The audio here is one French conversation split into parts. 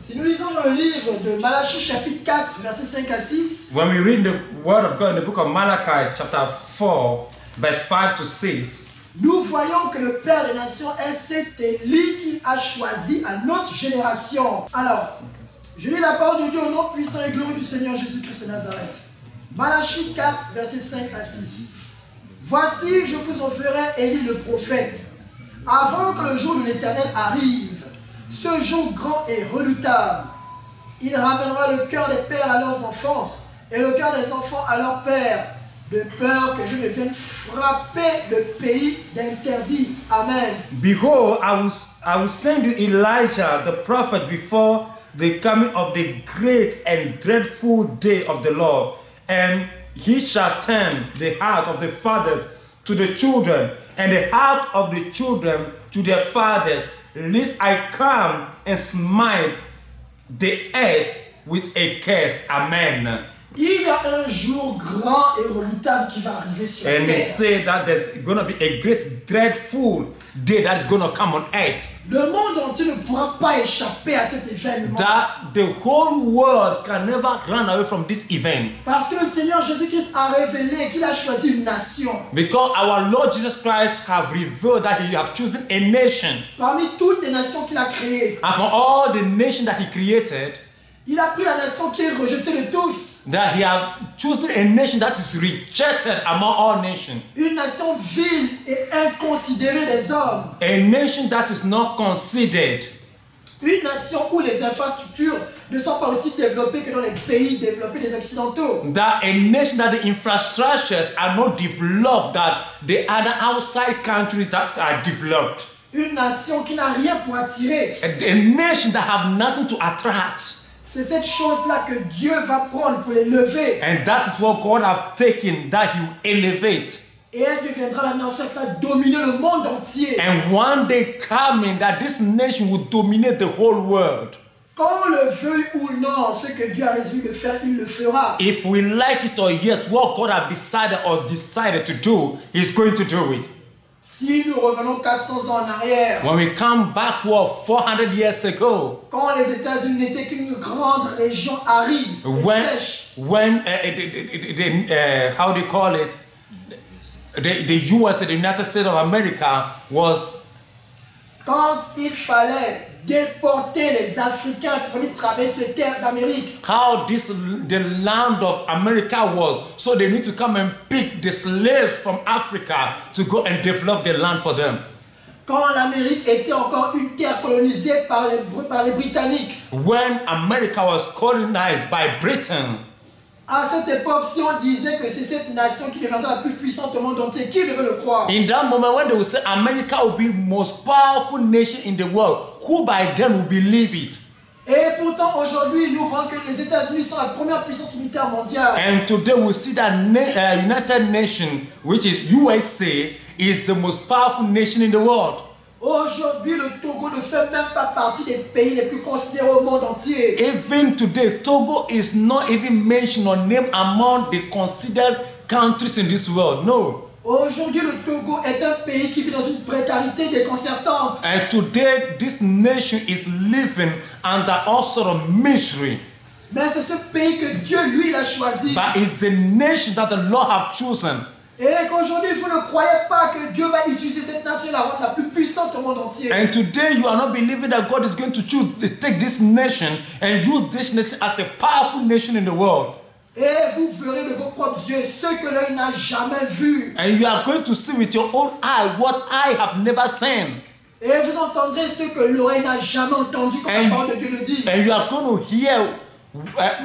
Si nous lisons le livre de Malachie chapitre 4 versets 5 à 6, when we read the word of God in the book of Malachi chapter 4 verse 5 to 6, nous voyons que le Père des Nations est cet Élie qu'il a choisi à notre génération. Alors, je lis la parole de Dieu au nom puissant et glorieux du Seigneur Jésus-Christ de Nazareth. Malachie 4 versets 5 à 6. Voici, je vous en ferai Élie le prophète, avant que le jour de l'Éternel arrive. Ce jour grand et redoutable, il ramènera le cœur des pères à leurs enfants et le cœur des enfants à leurs pères, de peur que je ne vienne frapper le pays d'interdit. Amen. behold, I will send you Elijah the prophet before the coming of the great and dreadful day of the Lord, and he shall turn the heart of the fathers to the children, and the heart of the children to their fathers, lest I come and smite the earth with a curse. Amen. Il y a un jour grand et redoutable qui va arriver sur And they terre. say that there's going to be a great, dreadful day that is going to come on earth. Le monde entier ne pourra pas échapper à cet événement. That the whole world can never run away from this event. Parce que le Seigneur Jésus-Christ a révélé qu'il a choisi une nation. Because our Lord Jesus Christ have revealed that he have chosen a nation. Parmi toutes les nations qu'il a créées, Among all the nations that he created, il a pris la nation qui est rejetée de tous. that he have chosen a nation that is rejected among all nations. Une nation vile et inconsidérée des hommes. A nation that is not considered. Une nation où les infrastructures ne sont pas aussi développées que dans les pays développés des Occidentaux. That a nation that the infrastructures are not developed, that the other outside countries that are developed. Une nation qui n'a rien pour attirer. A nation that have nothing to attract. C'est cette chose-là que Dieu va prendre pour les lever. And that is what God have taken, that he will elevate. Et elle deviendra la nation qui va dominer le monde entier. And one day coming, that this nation will dominate the whole world. Qu'on le veuille ou non, ce que Dieu a résolu de faire, il le fera. If we like it or yes, what God have decided to do, he's going to do it. Si nous revenons 400 ans en arrière, When we come backward 400 years ago, quand les États-Unis n'étaient qu'une grande région aride et sèche, when how do you call it, the US, the United States of America was, quand il fallait déporter les Africains pour venir travailler sur les terres d'Amérique, how the land of America was, so they need to come and pick the slaves from Africa to go and develop the land for them. quand l'Amérique était encore une terre colonisée par les Britanniques, When America was colonized by Britain, à cette époque, si on disait que c'est cette nation qui deviendra la plus puissante au monde entier, qui devait le croire? in that moment when they would say America will be the most powerful nation in the world, who by then will believe it? Et pourtant, aujourd'hui, nous voyons que les États-Unis sont la première puissance militaire mondiale. And today we see that United Nations, which is USA, is the most powerful nation in the world. Aujourd'hui, le Togo ne fait même pas partie des pays les plus considérés au monde entier. Even today, Togo is not even mentioned or named among the considered countries in this world. No. Aujourd'hui, le Togo est un pays qui vit dans une précarité déconcertante. And today, this nation is living under all sort of misery. Mais c'est ce pays que Dieu, lui, il a choisi. But it's the nation that the Lord have chosen. Et qu'aujourd'hui, vous ne croyez pas que Dieu va utiliser cette nation et la rendre la plus puissante au monde entier. And today, you are not believing that God is going to choose to take this nation and use this nation as a powerful nation in the world. Et vous verrez de vos propres yeux ce que l'œil n'a jamais vu. And you are going to see with your own eye what I have never seen. Et vous entendrez ce que l'oreille n'a jamais entendu, comme la parole de Dieu le dit. And you are going to hear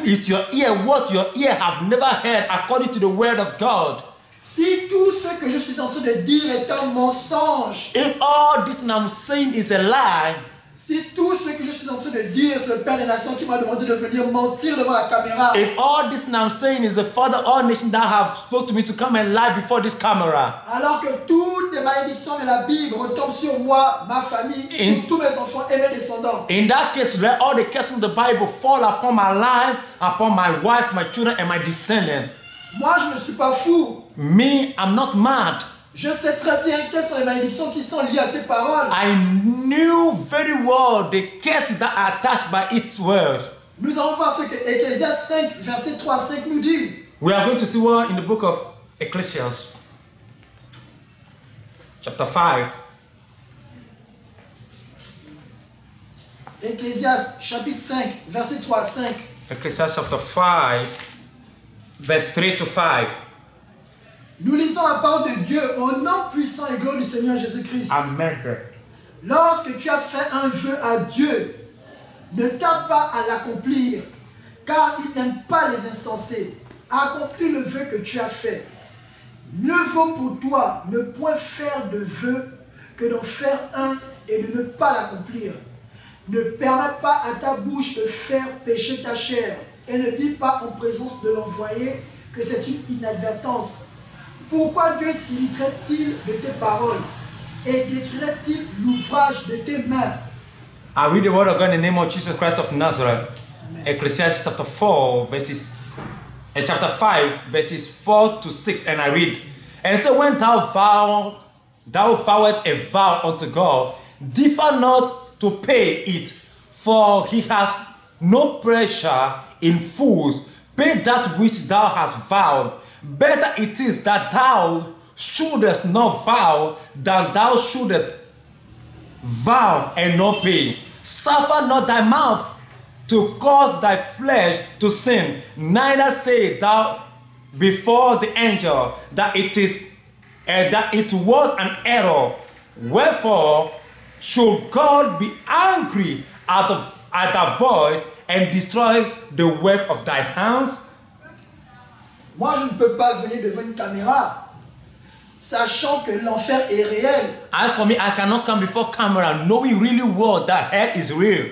with your ear what your ear have never heard according to the word of God. Si tout ce que je suis en train de dire est un mensonge, If all this I'm saying is a lie, si tout ce que je suis en train de dire, c'est le Père des Nations qui m'a demandé de venir mentir devant la caméra. if all this I'm saying is the Father of all nations that have spoke to me to come and lie before this camera, Alors que toutes les malédictions de la Bible retombent sur moi, ma famille, sur tous mes enfants et mes descendants. in that case, let all the curses of the Bible fall upon my life, upon my wife, my children, and my descendants. Moi, je ne suis pas fou. Me, I'm not mad. Je sais très bien quelles sont les malédictions qui sont liées à ces paroles. I knew very well the curses that are attached by its word. Nous allons voir ce que Ecclésiaste 5, verset 3 à 5 nous dit. We are going to see what in the book of Ecclesiastes, chapter 5. Ecclésiaste chapitre 5, verset 3 à 5. Ecclesiastes chapter 5, verse 3 to 5. Nous lisons la parole de Dieu au nom puissant et glorieux du Seigneur Jésus-Christ. Amen. Lorsque tu as fait un vœu à Dieu, ne tarde pas à l'accomplir, car il n'aime pas les insensés. Accomplis le vœu que tu as fait. Mieux vaut pour toi ne point faire de vœu que d'en faire un et de ne pas l'accomplir. Ne permets pas à ta bouche de faire pécher ta chair et ne dis pas en présence de l'envoyé que c'est une inadvertance. Pourquoi Dieu s'irriterait-il de tes paroles et détruirait-il l'ouvrage de tes mains? I read the word of God in the name of Jesus Christ of Nazareth. Amen. Ecclesiastes chapter 4, verses and chapter 5, verses 4 to 6, and I read. And so when thou vowest a vow unto God, differ not to pay it, for he has no pleasure in fools. Pay that which thou hast vowed. Better it is that thou shouldest not vow than thou shouldest vow and not pay. Suffer not thy mouth to cause thy flesh to sin, neither say thou before the angel that it was an error. Wherefore should God be angry at thy voice and destroy the work of thy hands? Moi, je ne peux pas venir devant une caméra, sachant que l'enfer est réel. As for me, I cannot come before camera knowing really well that hell is real.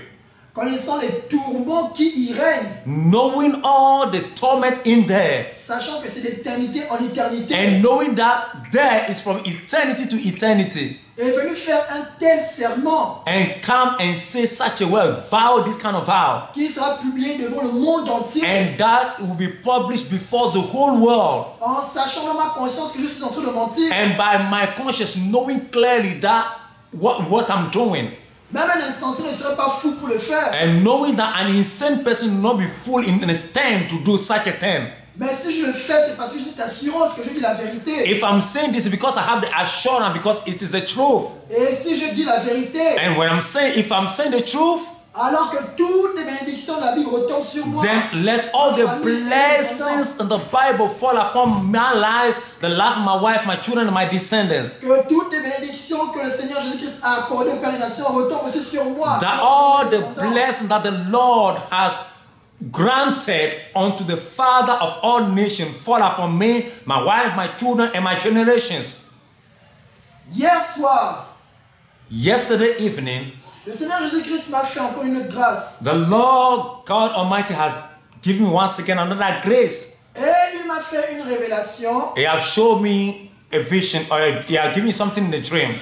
Connaissant les tourments qui y règnent, Knowing all the torment in there. sachant que c'est d'éternité en éternité, And knowing that there is from eternity to eternity. est venu faire un tel serment And come and say such a word, vow this kind of vow. qui sera publié devant le monde entier, And that will be published before the whole world. en sachant dans ma conscience que je suis en train de mentir. And by my conscience knowing clearly that what I'm doing. Même un insensé ne serait pas fou pour le faire. And knowing that an insane person will not be fool in a stand to do such a thing. Mais si je le fais, c'est parce que j'ai cette assurance que je dis la vérité. If I'm saying this, it's because I have the assurance, because it is the truth. Et si je dis la vérité, And when if I'm saying the truth, alors que toutes les bénédictions de la Bible retombent sur moi, then let all the blessings in the Bible fall upon my life, the life of my wife, my children, and my descendants. que toutes les bénédictions que le Seigneur Jésus-Christ a accordées au Père des Nations retombent aussi sur moi. That all the blessings that the Lord has granted unto the Father of all nations fall upon me, my wife, my children, and my generations. Hier soir, Yesterday evening, le Seigneur Jésus-Christ m'a fait encore une autre grâce. the Lord God Almighty has given me once again another grace. Et il m'a fait une révélation He has showed me a vision, or he has given me something in the dream,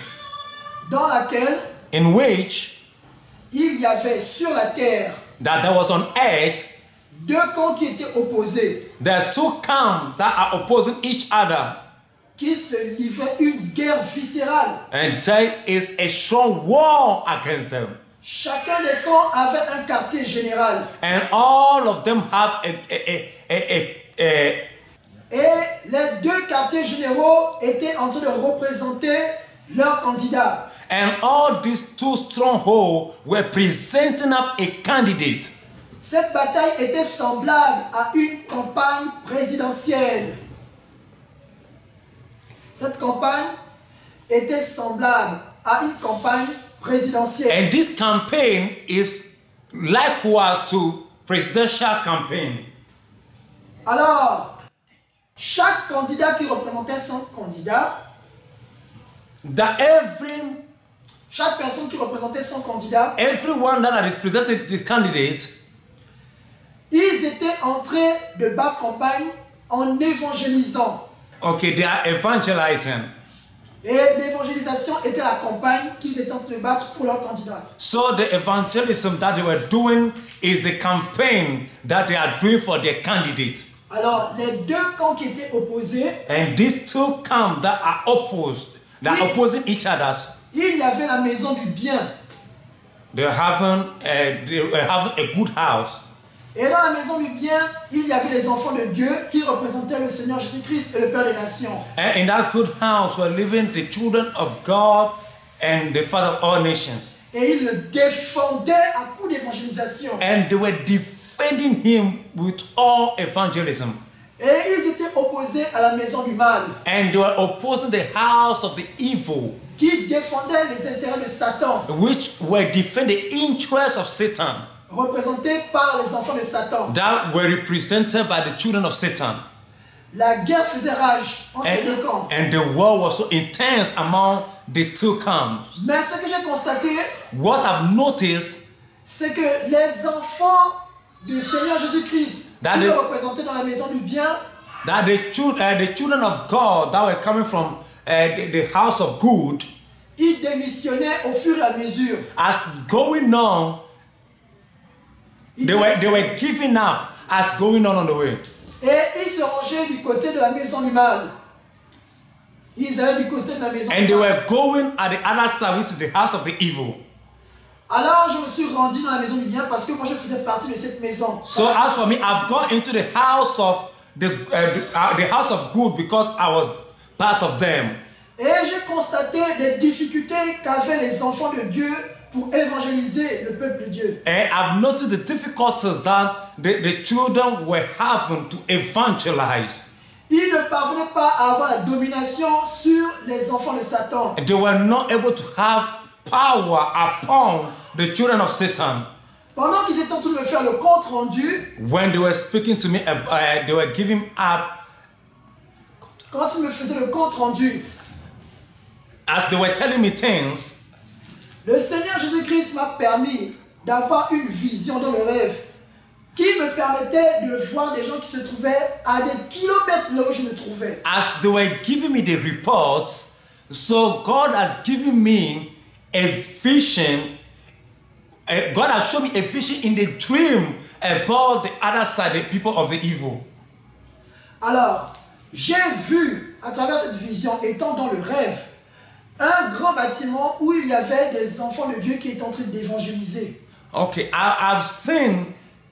dans laquelle in which il y avait sur la terre that there was on earth, deux camps qui étaient opposés, there are two camps that are opposing each other, qui se livraient une guerre viscérale. and there is a strong war against them. Chacun des camps avait un quartier général. And all of them have Et les deux quartiers généraux étaient en train de représenter leurs candidats. and all these two strongholds were presenting up a candidate. Cette bataille était semblable à une campagne présidentielle. Cette campagne était semblable à une campagne présidentielle. And this campaign is likewise to presidential campaign. Alors, chaque candidat qui représentait son candidat, That chaque personne qui représentait son candidat, everyone that had represented this candidate, ils étaient en train de battre campagne en évangélisant. okay, they are evangelizing. Et l'évangélisation était la campagne qu'ils étaient en train de battre pour leur candidat. So the evangelism that they were doing is the campaign that they are doing for their candidate. Alors, les deux camps qui étaient opposés, And these two camps that are opposed, that are opposing each other, il y avait la maison du bien. they were having a good house. Et dans la maison du bien, il y avait les enfants de Dieu qui représentaient le Seigneur Jésus-Christ et le Père des Nations. And in that good house were living the children of God and the Father of all nations. Et ils le défendaient à coups d'évangélisation. And they were defending him with all evangelism. Et ils étaient opposés à la maison du mal, And they were opposing the house of the evil, qui défendait les intérêts de Satan, which were defending the interests of Satan, représentés par les enfants de Satan. that were represented by the children of Satan. La guerre faisait rage entre les deux camps. And the war was so intense among the two camps. Mais ce que j'ai constaté, What I've noticed, c'est que les enfants du Seigneur Jésus-Christ, That qui is- le représentaient dans la maison du bien, that the children of God that were coming from the house of good, ils démissionnaient au fur et à mesure. as going on, Ils they were giving up as going on the way. Et ils se rangeaient du côté de la maison du mal. Ils allaient du côté de la maison And du they mal. were going at the other side, which is the house of the evil. Alors je me suis rendu dans la maison du bien parce que moi je faisais partie de cette maison. So as for me, I've gone into the house of the house of good because I was part of them. Et j'ai constaté les difficultés qu'avaient les enfants de Dieu pour évangéliser le peuple de Dieu. And I've noticed the difficulties that the children were having to evangelize. Ils ne parvenaient pas à avoir la domination sur les enfants de Satan. They were not able to have power upon the children of Satan. Pendant qu'ils étaient en train de me faire le compte rendu, When they were speaking to me, they were giving up. quand ils me faisaient le compte rendu, As they were telling me things, le Seigneur Jésus-Christ m'a permis d'avoir une vision dans le rêve qui me permettait de voir des gens qui se trouvaient à des kilomètres là où je me trouvais. as they were giving me the reports, so God has given me a vision. God has shown me a vision in the dream about the other side, the people of the evil. Alors, j'ai vu à travers cette vision, étant dans le rêve, un grand bâtiment où il y avait des enfants de Dieu qui étaient en train d'évangéliser. Okay, I've seen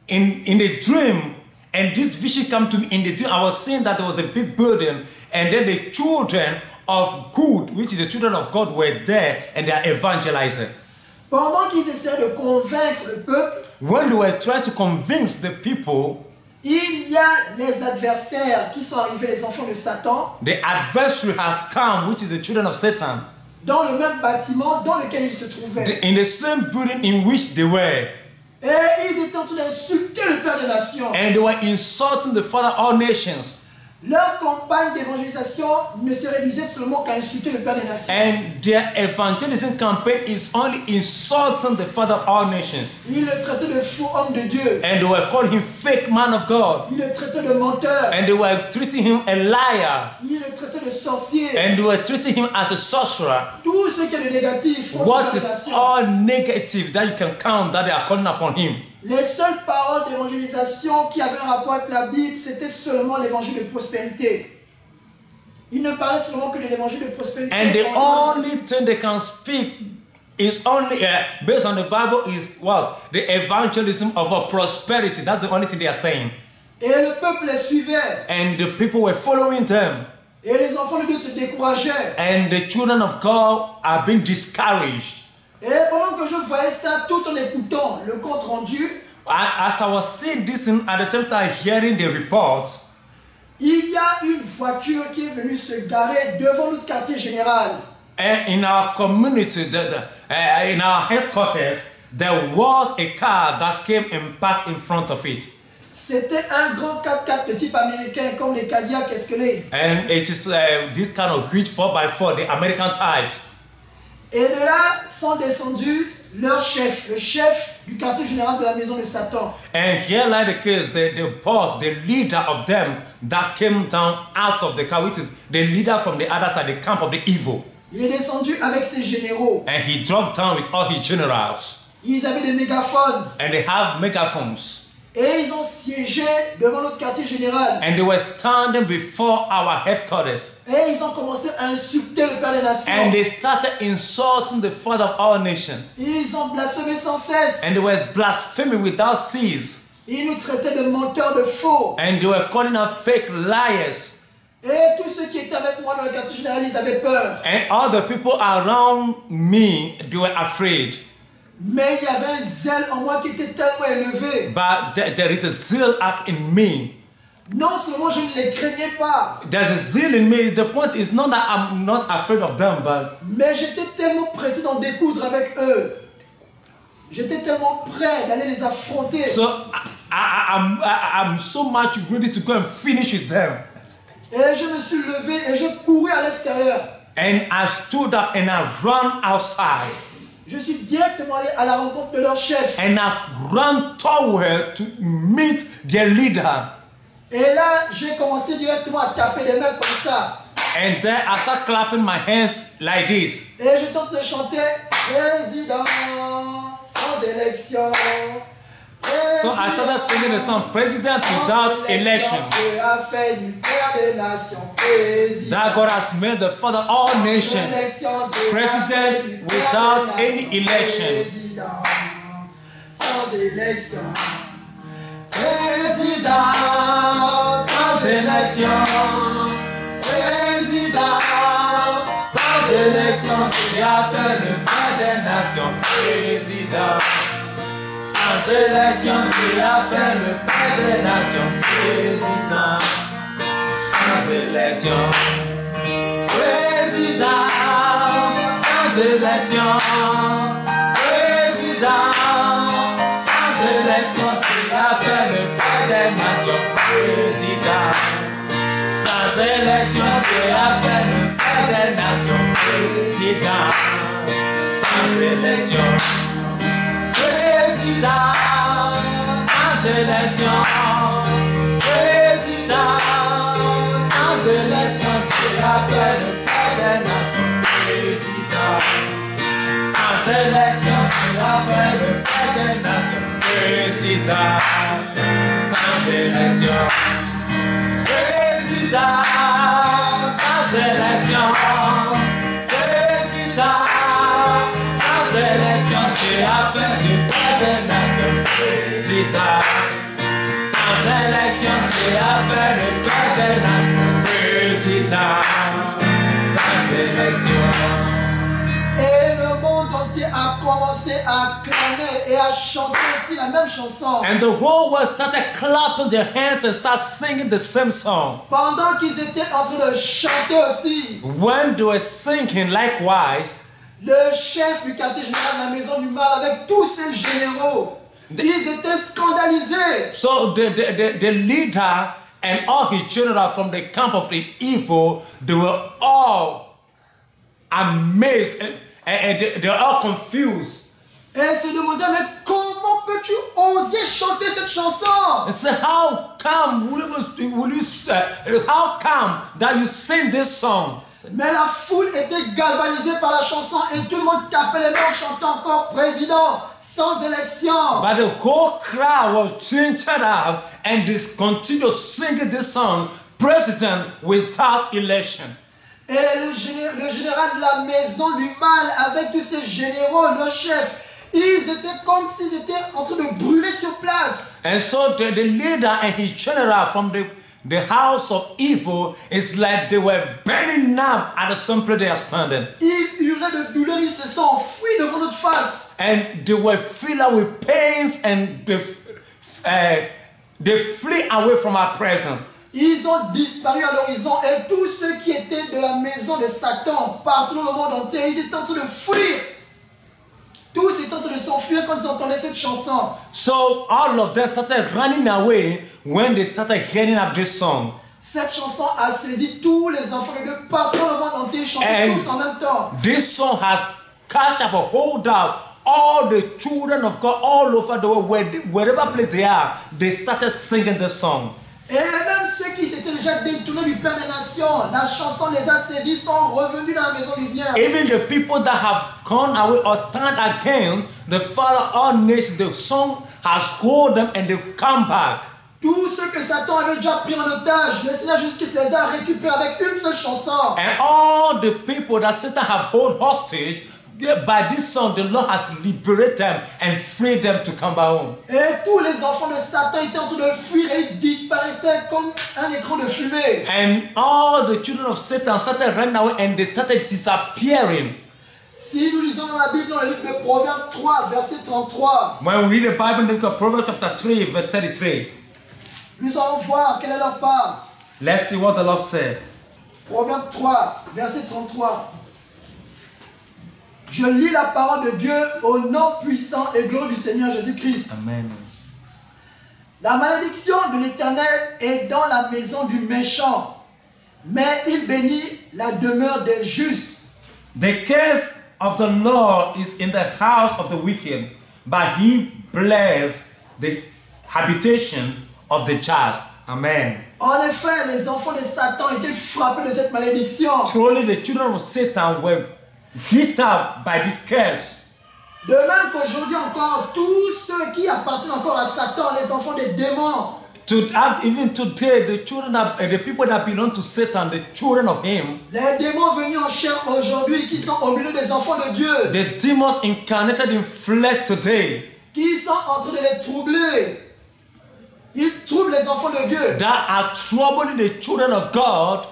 in the dream, and this vision came to me in the dream. I was seeing that there was a big building, and then the children of good, which is the children of God, were there, and they are evangelizing. Pendant qu'ils essaient de convaincre le peuple, When they were trying to convince the people, il y a les adversaires qui sont arrivés, les enfants de Satan, the adversary has come, which is the children of Satan, dans le même bâtiment dans lequel ils se trouvaient. in the same building in which they were, Et ils étaient en train d'insulter le Père des Nations. and they were insulting the Father of all nations. Leur campagne d'évangélisation ne se réduisait seulement qu'à insulter le Père des Nations. And their evangelism campaign is only insulting the Father of all nations. Ils le traitaient de faux homme de Dieu. And they were calling him fake man of God. Ils le traitaient de menteur. And they were treating him a liar. Ils le traitaient de sorcier. And they were treating him as a sorcerer. Tout ce qui est de négatif contre le What Père des is Nations. all negative that you can count that they are calling upon him? Les seules paroles d'évangélisation qui avaient un rapport avec la Bible, c'était seulement l'évangile de prospérité. Ils ne parlaient seulement que de l'évangile de prospérité. And the en only thing they can speak is only based on the Bible is what? The evangelism of a prosperity. That's the only thing they are saying. Et le peuple les suivait. And the people were following them. Et les enfants de Dieu se décourageaient. And the children of God are being discouraged. Et pendant que je voyais ça, tout en écoutant le compte rendu, As I was seeing this and at the same time hearing the report, il y a une voiture qui est venue se garer devant notre quartier général. and in our community, in our headquarters, there was a car that came and parked in front of it. C'était un grand 4x4 de type américain comme les Cadillac Escalade. And it is this kind of huge 4x4, the American types. Et de là sont descendus leur chef, le chef du quartier général de la maison de Satan. And here, like the case, the boss, the leader of them that came down out of the car, which is the leader from the other side, the camp of the evil. Il est descendu avec ses généraux. And he dropped down with all his generals. Ils avaient des mégaphones. And they have megaphones. Et ils ont siégé devant notre quartier général. And they were standing before our headquarters. Et ils ont commencé à insulter le Père des Nations. And they started insulting the Father of all nations. Ils ont blasphémé sans cesse. And they were blaspheming without cease. Ils nous traitaient de menteurs, de faux. And they were calling us fake liars. Et tous ceux qui étaient avec moi dans le quartier général, ils avaient peur. And all the people around me, they were afraid. Mais il y avait un zèle en moi qui était tellement élevé. But there is a zeal up in me. Non seulement je ne les craignais pas, There's a zeal in me. The point is not that I'm not afraid of them, but mais j'étais tellement pressé d'en découdre avec eux. J'étais tellement prêt d'aller les affronter. so I'm so much ready to go and finish with them. Et je me suis levé et je courais à l'extérieur. And I stood up and I ran outside. Je suis directement allé à la rencontre de leur chef. And I ran toward to meet their leader. Et là, j'ai commencé directement à taper des mains comme ça. And then I started clapping my hands like this. Et je tente de chanter Président sans élection. So I started singing the song President Without Election. That God has made the Father of all nations. President without any election. Sans élection. Président sans élection. Président sans élection. Qui a fait le bien des nations. Président. Sans élection, qui a fait le Père des nations, président. Sans élection, président. Sans élection, président. Sans élection, qui a fait le Père des nations, président. Sans élection, qui a fait le Père des nations, président. Sans élection. Président, sans élection, président, sans élection, tu as fait le Père des nations, président. Sans élection, tu as fait le Père des nations, président. Sans élection, président, sans élection, président. Sans élection, tu as fait du Père des nations, président. Sans élection, tu as fait le Père des nations, président. Sans élection. Et le monde entier a commencé à clamer et à chanter aussi la même chanson. And the whole world started clapping their hands and started singing the same song. Pendant qu'ils étaient en train de chanter aussi, When they were singing likewise, le chef du quartier général de la maison du mal avec tous ses généraux, ils étaient scandalisés. so the leader and all his general from the camp of the evil, they were all amazed and they were all confused. Et ils se demandaient, mais comment peux-tu oser chanter cette chanson? And said, how come how come that you sing this song? Mais la foule était galvanisée par la chanson et tout le monde tapait les mains en chantant encore président sans élection. But the whole crowd was changed up and continued singing this song, President Without Election. Et le général de la maison du mal avec tous ses généraux, le chef, ils étaient comme s'ils étaient en train de brûler sur place. And so the leader and his general from the house of evil, is like they were burning up at the same place they are standing. Ils hurlaient de douleur, ils se sont enfuis devant notre face. And they were filled with pains and they flee away from our presence. Ils ont disparu à l'horizon et tous ceux qui étaient de la maison de Satan, partout dans le monde entier, ils étaient en train de fuir. Tous étaient en train de s'enfuir quand ils entendaient cette chanson. So all of them started running away when they started hearing up this song. Cette chanson a saisi tous les enfants de partout dans le monde entier, ils chantaient tous en même temps. This song has catch up a hold up all the children of God all over the world, wherever place they are, they started singing this song. Et même ceux qui s'étaient déjà détournés du Père des Nations, la chanson les a saisis, sont revenus dans la maison du bien. Even the people that have gone away or stand again, the Father of all nations, the song has hold them and they've come back. Tous ceux que Satan avait déjà pris en otage, le Seigneur Jésus-Christ les a récupérés avec une seule chanson. And all the people that Satan have hold hostage, by this song, the Lord has liberated them and freed them to come back home. Et tous les enfants de Satan étaient en train de fuir et ils disparaissaient comme un écran de fumée. And all the children of Satan started running away and they started disappearing. Si nous lisons dans la Bible, dans le livre de Proverbes 3, verset 33, When we read the Bible in the book of Proverbs chapter 3, verse 33, nous allons voir quelle est leur part. let's see what the Lord said. Proverbe 3, verset 33. Je lis la parole de Dieu au nom puissant et glorieux du Seigneur Jésus-Christ. Amen. La malédiction de l'Éternel est dans la maison du méchant, mais il bénit la demeure des justes. The curse of the Lord is in the house of the wicked, but he bless the habitation of the just. Amen. En effet, les enfants de Satan étaient frappés de cette malédiction. Truly the children of Satan were hit up by this curse. De même qu'aujourd'hui encore, tous ceux qui appartiennent encore à Satan, les enfants des démons, Even today, the people that belong to Satan, the children of him, les démons venus en chair aujourd'hui, qui sont au milieu des enfants de Dieu, the demons incarnated in flesh today, qui sont en train de les troubler, ils troublent les enfants de Dieu. that are troubling the children of God,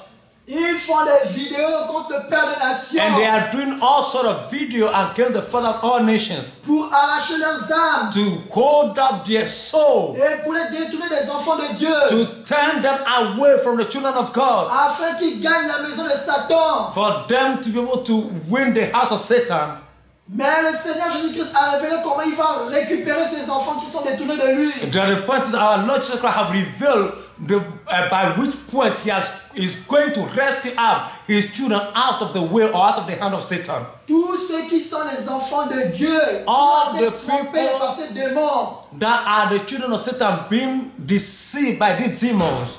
Ils font des vidéos contre le Père des Nations and they are doing all sort of video against the Father of all nations pour arracher leurs âmes to hold up their soul, et pour les détourner des enfants de Dieu, to turn them away from the children of God, afin qu'ils gagnent la maison de Satan. for them to be able to win the house of Satan. Mais le Seigneur Jésus-Christ a révélé comment il va récupérer ces enfants qui sont détournés de lui. The point is our Lord Jesus Christ have revealed by which point is going to rescue up his children out of the way or out of the hand of Satan. Tous ceux qui sont les enfants de Dieu, All qui ont the été trompés people par ces démons. That are the children of Satan being deceived by these demons.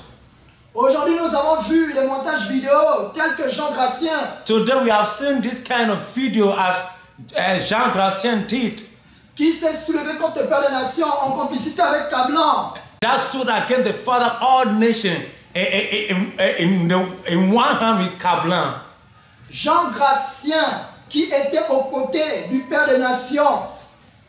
Aujourd'hui, nous avons vu les montages vidéo tels que Jean Gracien, Today we have seen this kind of video as Jean Gracien did, qui s'est soulevé contre le Père des Nations en complicité avec Cablan. that stood against the Father of all nations in one hand with Kablan. Jean Gracien, qui était aux côtés du Père des Nations.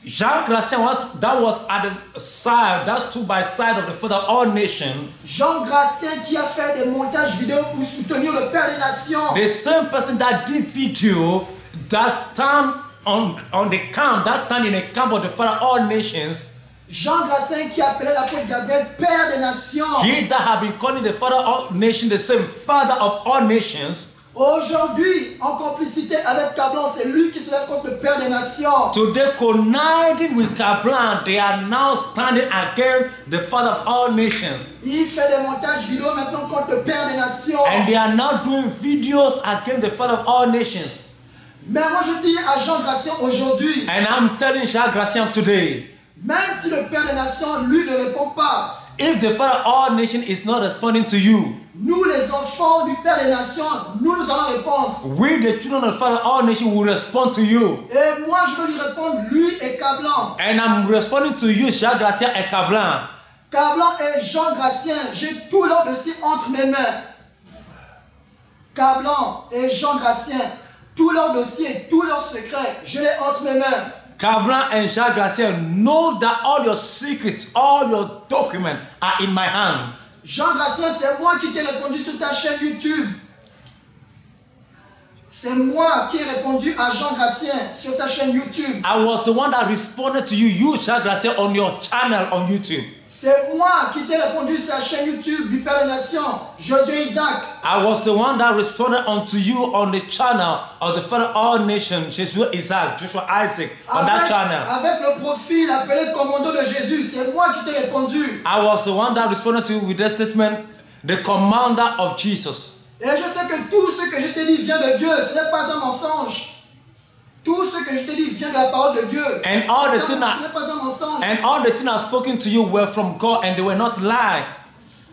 Jean Gracien, that was at the side, that stood by side of the Father of all nations. Jean Gracien qui a fait des montages vidéo pour soutenir le Père des Nations. The same person that did video that stand on the camp, that stand in the camp of the Father of all nations. Jean Gracien qui appelait l'apôtre Gabriel Père des Nations. He that have been calling the Father of all nations the same Father of all nations. Aujourd'hui, en complicité avec Cablan, c'est lui qui se lève contre le Père des Nations. Today, conniving with Kablan, they are now standing against the Father of all nations. Il fait des montages vidéo maintenant contre le Père des Nations. And they are now doing videos against the Father of all nations. Mais moi je dis à Jean Gracien aujourd'hui, And I'm telling Jean Gracien today, même si le Père des Nations, lui, ne répond pas, if the Father of all nations is not responding to you, nous les enfants du Père des Nations, nous allons répondre. we the children of the Father of all nations will respond to you. Et moi je vais lui répondre, lui et Cablan. And I'm responding to you, Jean Gracien and Kablan. Cablan et Jean Gracien, j'ai tout leur dossier entre mes mains. Cablan et Jean Gracien, tout leur dossier, tous leurs secrets, je l'ai entre mes mains. Kablan and Jean Gracien, know that all your secrets, all your documents are in my hand. Jean Gracien, c'est moi qui t'ai répondu sur ta chaîne YouTube. C'est moi qui ai répondu à Jean Gracien sur sa chaîne YouTube. I was the one that responded to you, Jean Gracien, on your channel on YouTube. C'est moi qui t'ai répondu sur la chaîne YouTube du Père des Nations, Josué Isaac. I was the one that responded unto you on the channel of the Father of all nations, Joshua Isaac, Joshua Isaac, on that channel. Avec le profil appelé commando de Jésus, c'est moi qui t'ai répondu. I was the one that responded to you with the statement, the commander of Jesus. Et je sais que tout ce que je t'ai dit vient de Dieu, ce n'est pas un mensonge. Tout ce que je t'ai dit vient de la parole de Dieu. And all the ce things n'est pas un mensonge. I've spoken to you were from God and they were not lie.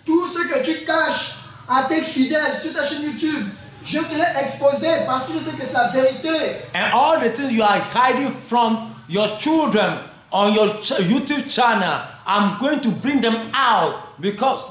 Tout ce que tu caches à tes fidèles sur ta chaîne YouTube, je te l'ai exposé parce que je sais que c'est la vérité. And all the things you are hiding from your children on your YouTube channel, I'm going to bring them out because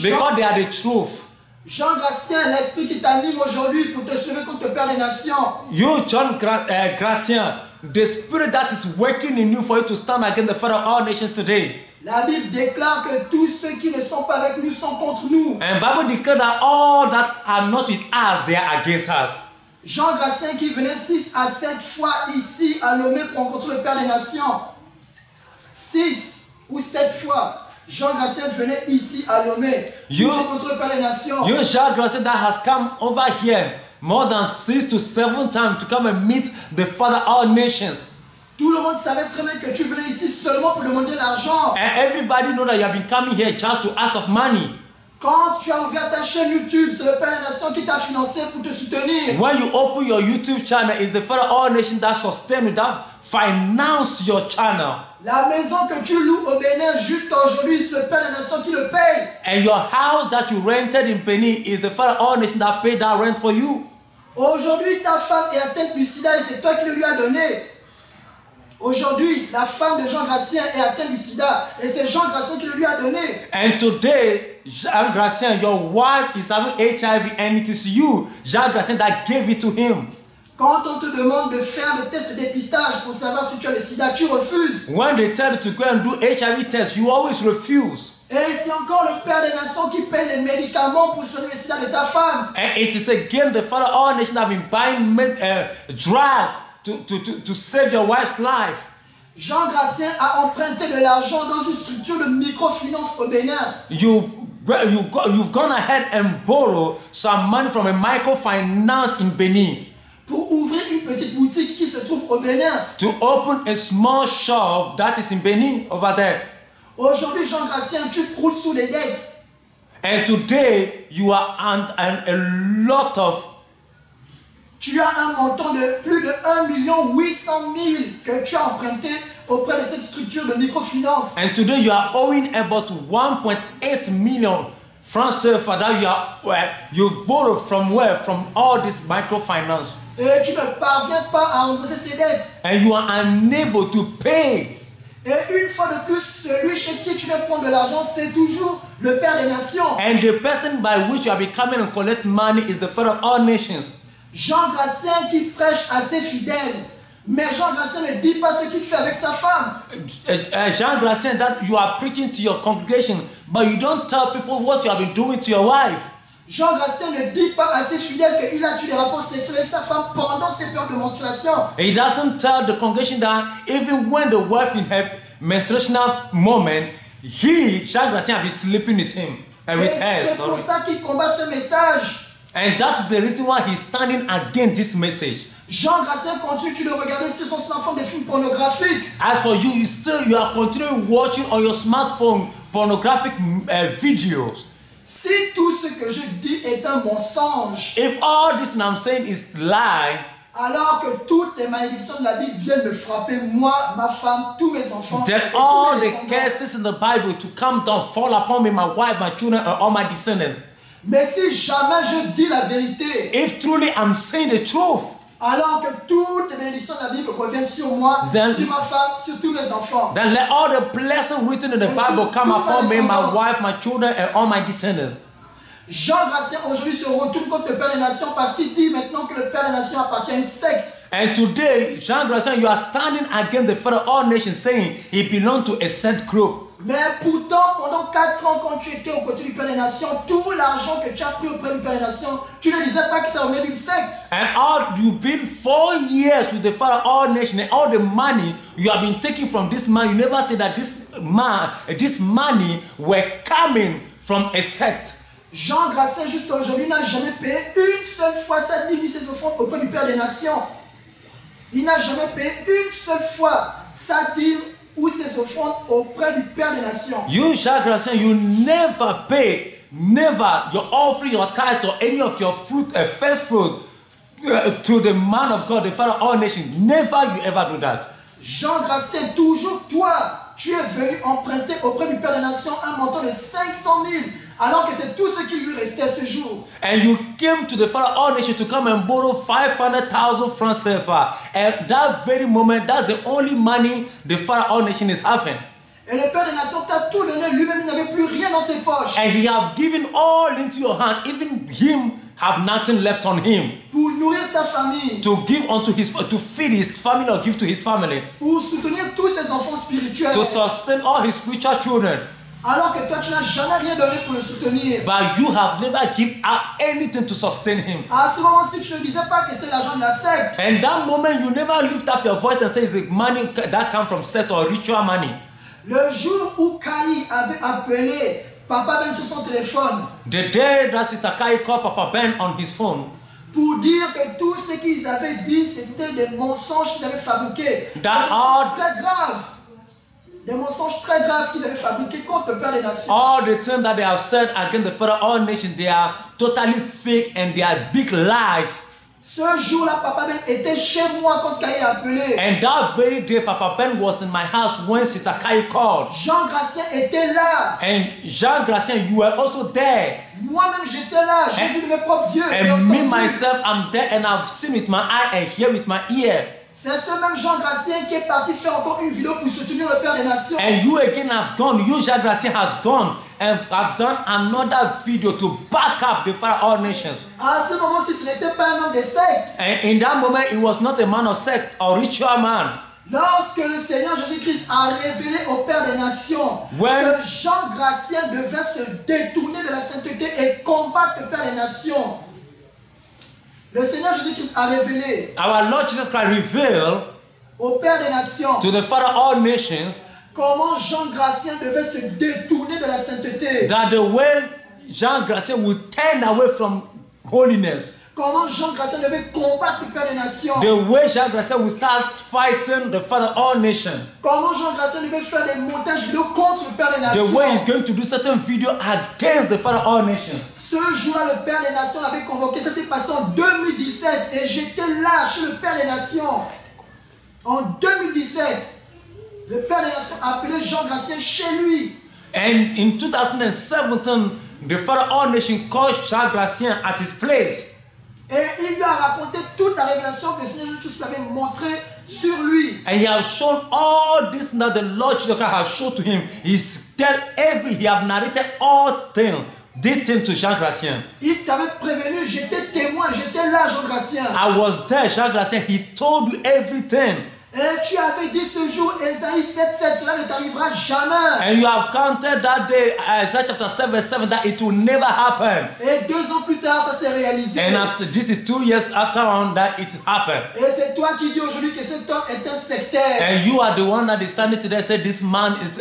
they are the truth. Jean Gracien, l'esprit qui t'anime aujourd'hui pour te sauver contre le Père des Nations. You, John Gracien, the spirit that is working in you for you to stand against the Father of all nations today. La Bible déclare que tous ceux qui ne sont pas avec nous sont contre nous. And Bible declares that all that are not with us, they are against us. Jean Gracien qui venait 6 à 7 fois ici à Lomé pour rencontrer le Père des Nations. 6 ou 7 fois. Jean Gracien venait ici à Lomé pour rencontrer le Père des Nations. You, Jean Gracien, that has come over here more than 6 to 7 times to come and meet the Father of all nations. Tout le monde savait très bien que tu venais ici seulement pour demander l'argent. And everybody know that you have been coming here just to ask of money. Quand tu as ouvert ta chaîne YouTube, c'est le Père des Nations qui t'a financé pour te soutenir. When you open your YouTube channel, it's the Father of all nations that sustain you, that finance your channel. La maison que tu loues au Bénin jusqu'à aujourd'hui, c'est le Père des Nations qui le paye. And your house that you rented in Benin is the Father of all nations that paid that rent for you. Aujourd'hui, ta femme est atteinte du sida et c'est toi qui le lui as donné. Aujourd'hui, la femme de Jean Gracien est atteinte du sida et c'est Jean Gracien qui le lui a donné. And today, Jean Gracien, your wife is having HIV and it is you, Jean Gracien, that gave it to him. Quand on te demande de faire le test de dépistage pour savoir si tu as le sida, tu refuses. When they tell you to go and do HIV test, you always refuse. Et c'est encore le Père des Nations qui paye les médicaments pour soigner le sida de ta femme. And it is again the Father of all nations that have been buying drugs to save your wife's life. Jean Gracien a emprunté de l'argent dans une structure de microfinance au Bénin. You've gone ahead and borrowed some money from a microfinance in Benin. Pour ouvrir une petite boutique qui se trouve au Bénin. To open a small shop that is in Benin over there. Aujourd'hui, Jean Gracien, tu croules sous les dettes. And today, you are on a lot of... Tu as un montant de plus de 1 800 000 que tu as emprunté auprès de cette structure de microfinance. And today, you are owing about 1.8 million francs CFA that you borrowed from where? From all this microfinance. Et tu ne parviens pas à rembourser ces dettes. And you are unable to pay. Et une fois de plus, celui chez qui tu viens prendre de l'argent, c'est toujours le Père des Nations. And the person by which you are becoming and collect money is the Father of all nations. Jean Gracien qui prêche à ses fidèles. Mais Jean Gracien ne dit pas ce qu'il fait avec sa femme. Jean Gracien, that you are preaching to your congregation, but you don't tell people what you have been doing to your wife. Jean Gracien ne dit pas à ses fidèles qu'il a eu des rapports sexuels avec sa femme pendant ses périodes de menstruation. He doesn't tell the congregation that even when the wife in her menstruational moment, Jean Gracien, has been sleeping with him and with her. C'est pour ça qu'il combat ce message. And that is the reason why he's standing against this message. Jean Gracien continue de regarder sur son smartphone des films pornographiques. As for you, you are continuing watching on your smartphone pornographic videos. Si tout ce que je dis est un mensonge, if all this I'm saying is lie, alors que toutes les malédictions de la Bible viennent me frapper, moi, ma femme, tous mes enfants, then all the curses in the Bible to come down, fall upon me, my wife, my children, and all my descendants. Mais si jamais je dis la vérité, if truly I'm saying the truth, alors que toutes les bénédictions de la Bible reviennent sur moi, then, sur ma femme, sur tous mes enfants, then let all the blessings written in the Bible come upon me, my wife, my children, and all my descendants. Jean Gracien aujourd'hui se retourne contre le Père des Nations parce qu'il dit maintenant que le Père des Nations appartient à une secte. And today, Jean Gracien, you are standing against the Father of all nations, saying he belongs to a sect group. Mais pourtant, pendant 4 ans, quand tu étais aux côtés du Père des Nations, tout l'argent que tu as pris auprès du Père des Nations, tu ne disais pas que ça venait d'une secte. And you've been 4 years with the Father of all nations, and all the money you have been taking from this man, you never think that this money were coming from a sect. Jean Gracien, jusqu'à aujourd'hui, n'a jamais payé une seule fois sa dîme, ses offrandes auprès du Père des Nations. Il n'a jamais payé une seule fois sa dîme ou ses offrandes auprès du Père des Nations. You, Jean Gracien, you never pay, never your offering, your tithe, or any of your fruit, first fruit to the man of God, the Father of all nations. Never you ever do that. Jean Gracien, toujours toi, tu es venu emprunter auprès du Père des Nations un montant de 500 000 Alors que c'est tout ce qui lui restait ce jour. And you came to the Father of all nations to come and borrow 500,000 francs CFA. At that very moment, that's the only money the Father of all nations is having. Et le Père des Nations t'a tout donné. Lui-même, il n'avait plus rien dans ses poches. And he have given all into your hand, even him have nothing left on him. Pour nourrir sa famille. To give unto his, to feed his family or give to his family. Pour soutenir tous ses enfants spirituels. To sustain all his spiritual children. Alors que toi, tu n'as jamais rien donné pour le soutenir. But you have never given up anything to sustain him. À ce moment-ci, tu ne disais pas que c'était l'argent de la secte. And that moment, you never lift up your voice and say it's the money that comes from sect or ritual money. Le jour où Kai avait appelé Papa Ben sur son téléphone. The day that Sister Kai called Papa Ben on his phone. Pour dire que tout ce qu'ils avaient dit, c'était des mensonges qu'ils avaient fabriqués. That all très grave. Des mensonges très graves qu'ils avaient fabriqués contre le Père des Nations. All the things that they have said against the Father of all nations, they are totally fake and they are big lies. Ce jour-là, Papa Ben était chez moi quand Kai a appelé. And that very day, Papa Ben was in my house when Sister Kai called. Jean Gracien était là. And Jean Gracien, you were also there. Moi-même, j'étais là. J'ai vu de mes propres yeux. And me, myself, I'm there and I've seen with my eye and hear with my ear. C'est ce même Jean Gracien qui est parti faire encore une vidéo pour soutenir le Père des Nations. And you again have gone, you Jean Gracien has gone and have done another video to back up the Father of all nations. À ce moment-ci, ce n'était pas un homme de secte. And in that moment, it was not a man of sect or ritual man. Lorsque le Seigneur Jésus-Christ a révélé au Père des Nations que Jean Gracien devait se détourner de la sainteté et combattre le Père des Nations, le Seigneur Jésus-Christ a révélé Our Lord Jesus Christ revealed au Père des Nations to the Father of all nations comment Jean Gracien devait se détourner de la sainteté. that the way Jean Gracien would turn away from holiness. Comment Jean Gracien devait combattre le Père des Nations. The way Jean Gracien would start fighting the Father of all nations. Comment Jean Gracien devait faire des montages vidéo contre le Père des Nations. The way he's going to do certain video against the Father of all nations. Ce jour-là, le Père des Nations l'avait convoqué. Ça s'est passé en 2017 et j'étais là chez le Père des Nations. En 2017, le Père des Nations a appelé Jean Gracien chez lui. And in 2017, the Father of all nations called Jean Gracien at his place. Et il lui a raconté toute la révélation que le Seigneur Jésus-Christ lui avait montrée sur lui. And he has shown all this that the Lord Jesus Christ has shown to him. He have narrated all things, this thing to Jean Gracien. Il t'avait prévenu, j'étais témoin, j'étais là, Jean Gracien. I was there, Jean Gracien. He told you everything. Et tu avais dit ce jour, Ésaïe 7:7, cela ne t'arrivera jamais. And you have counted that day, Isaiah chapter 7:7, that it will never happen. Et 2 ans plus tard, ça s'est réalisé. And after this is 2 years after on that it happened. Et c'est toi qui dis aujourd'hui que cet homme est un sectaire. And you are the one that is standing today and say this man is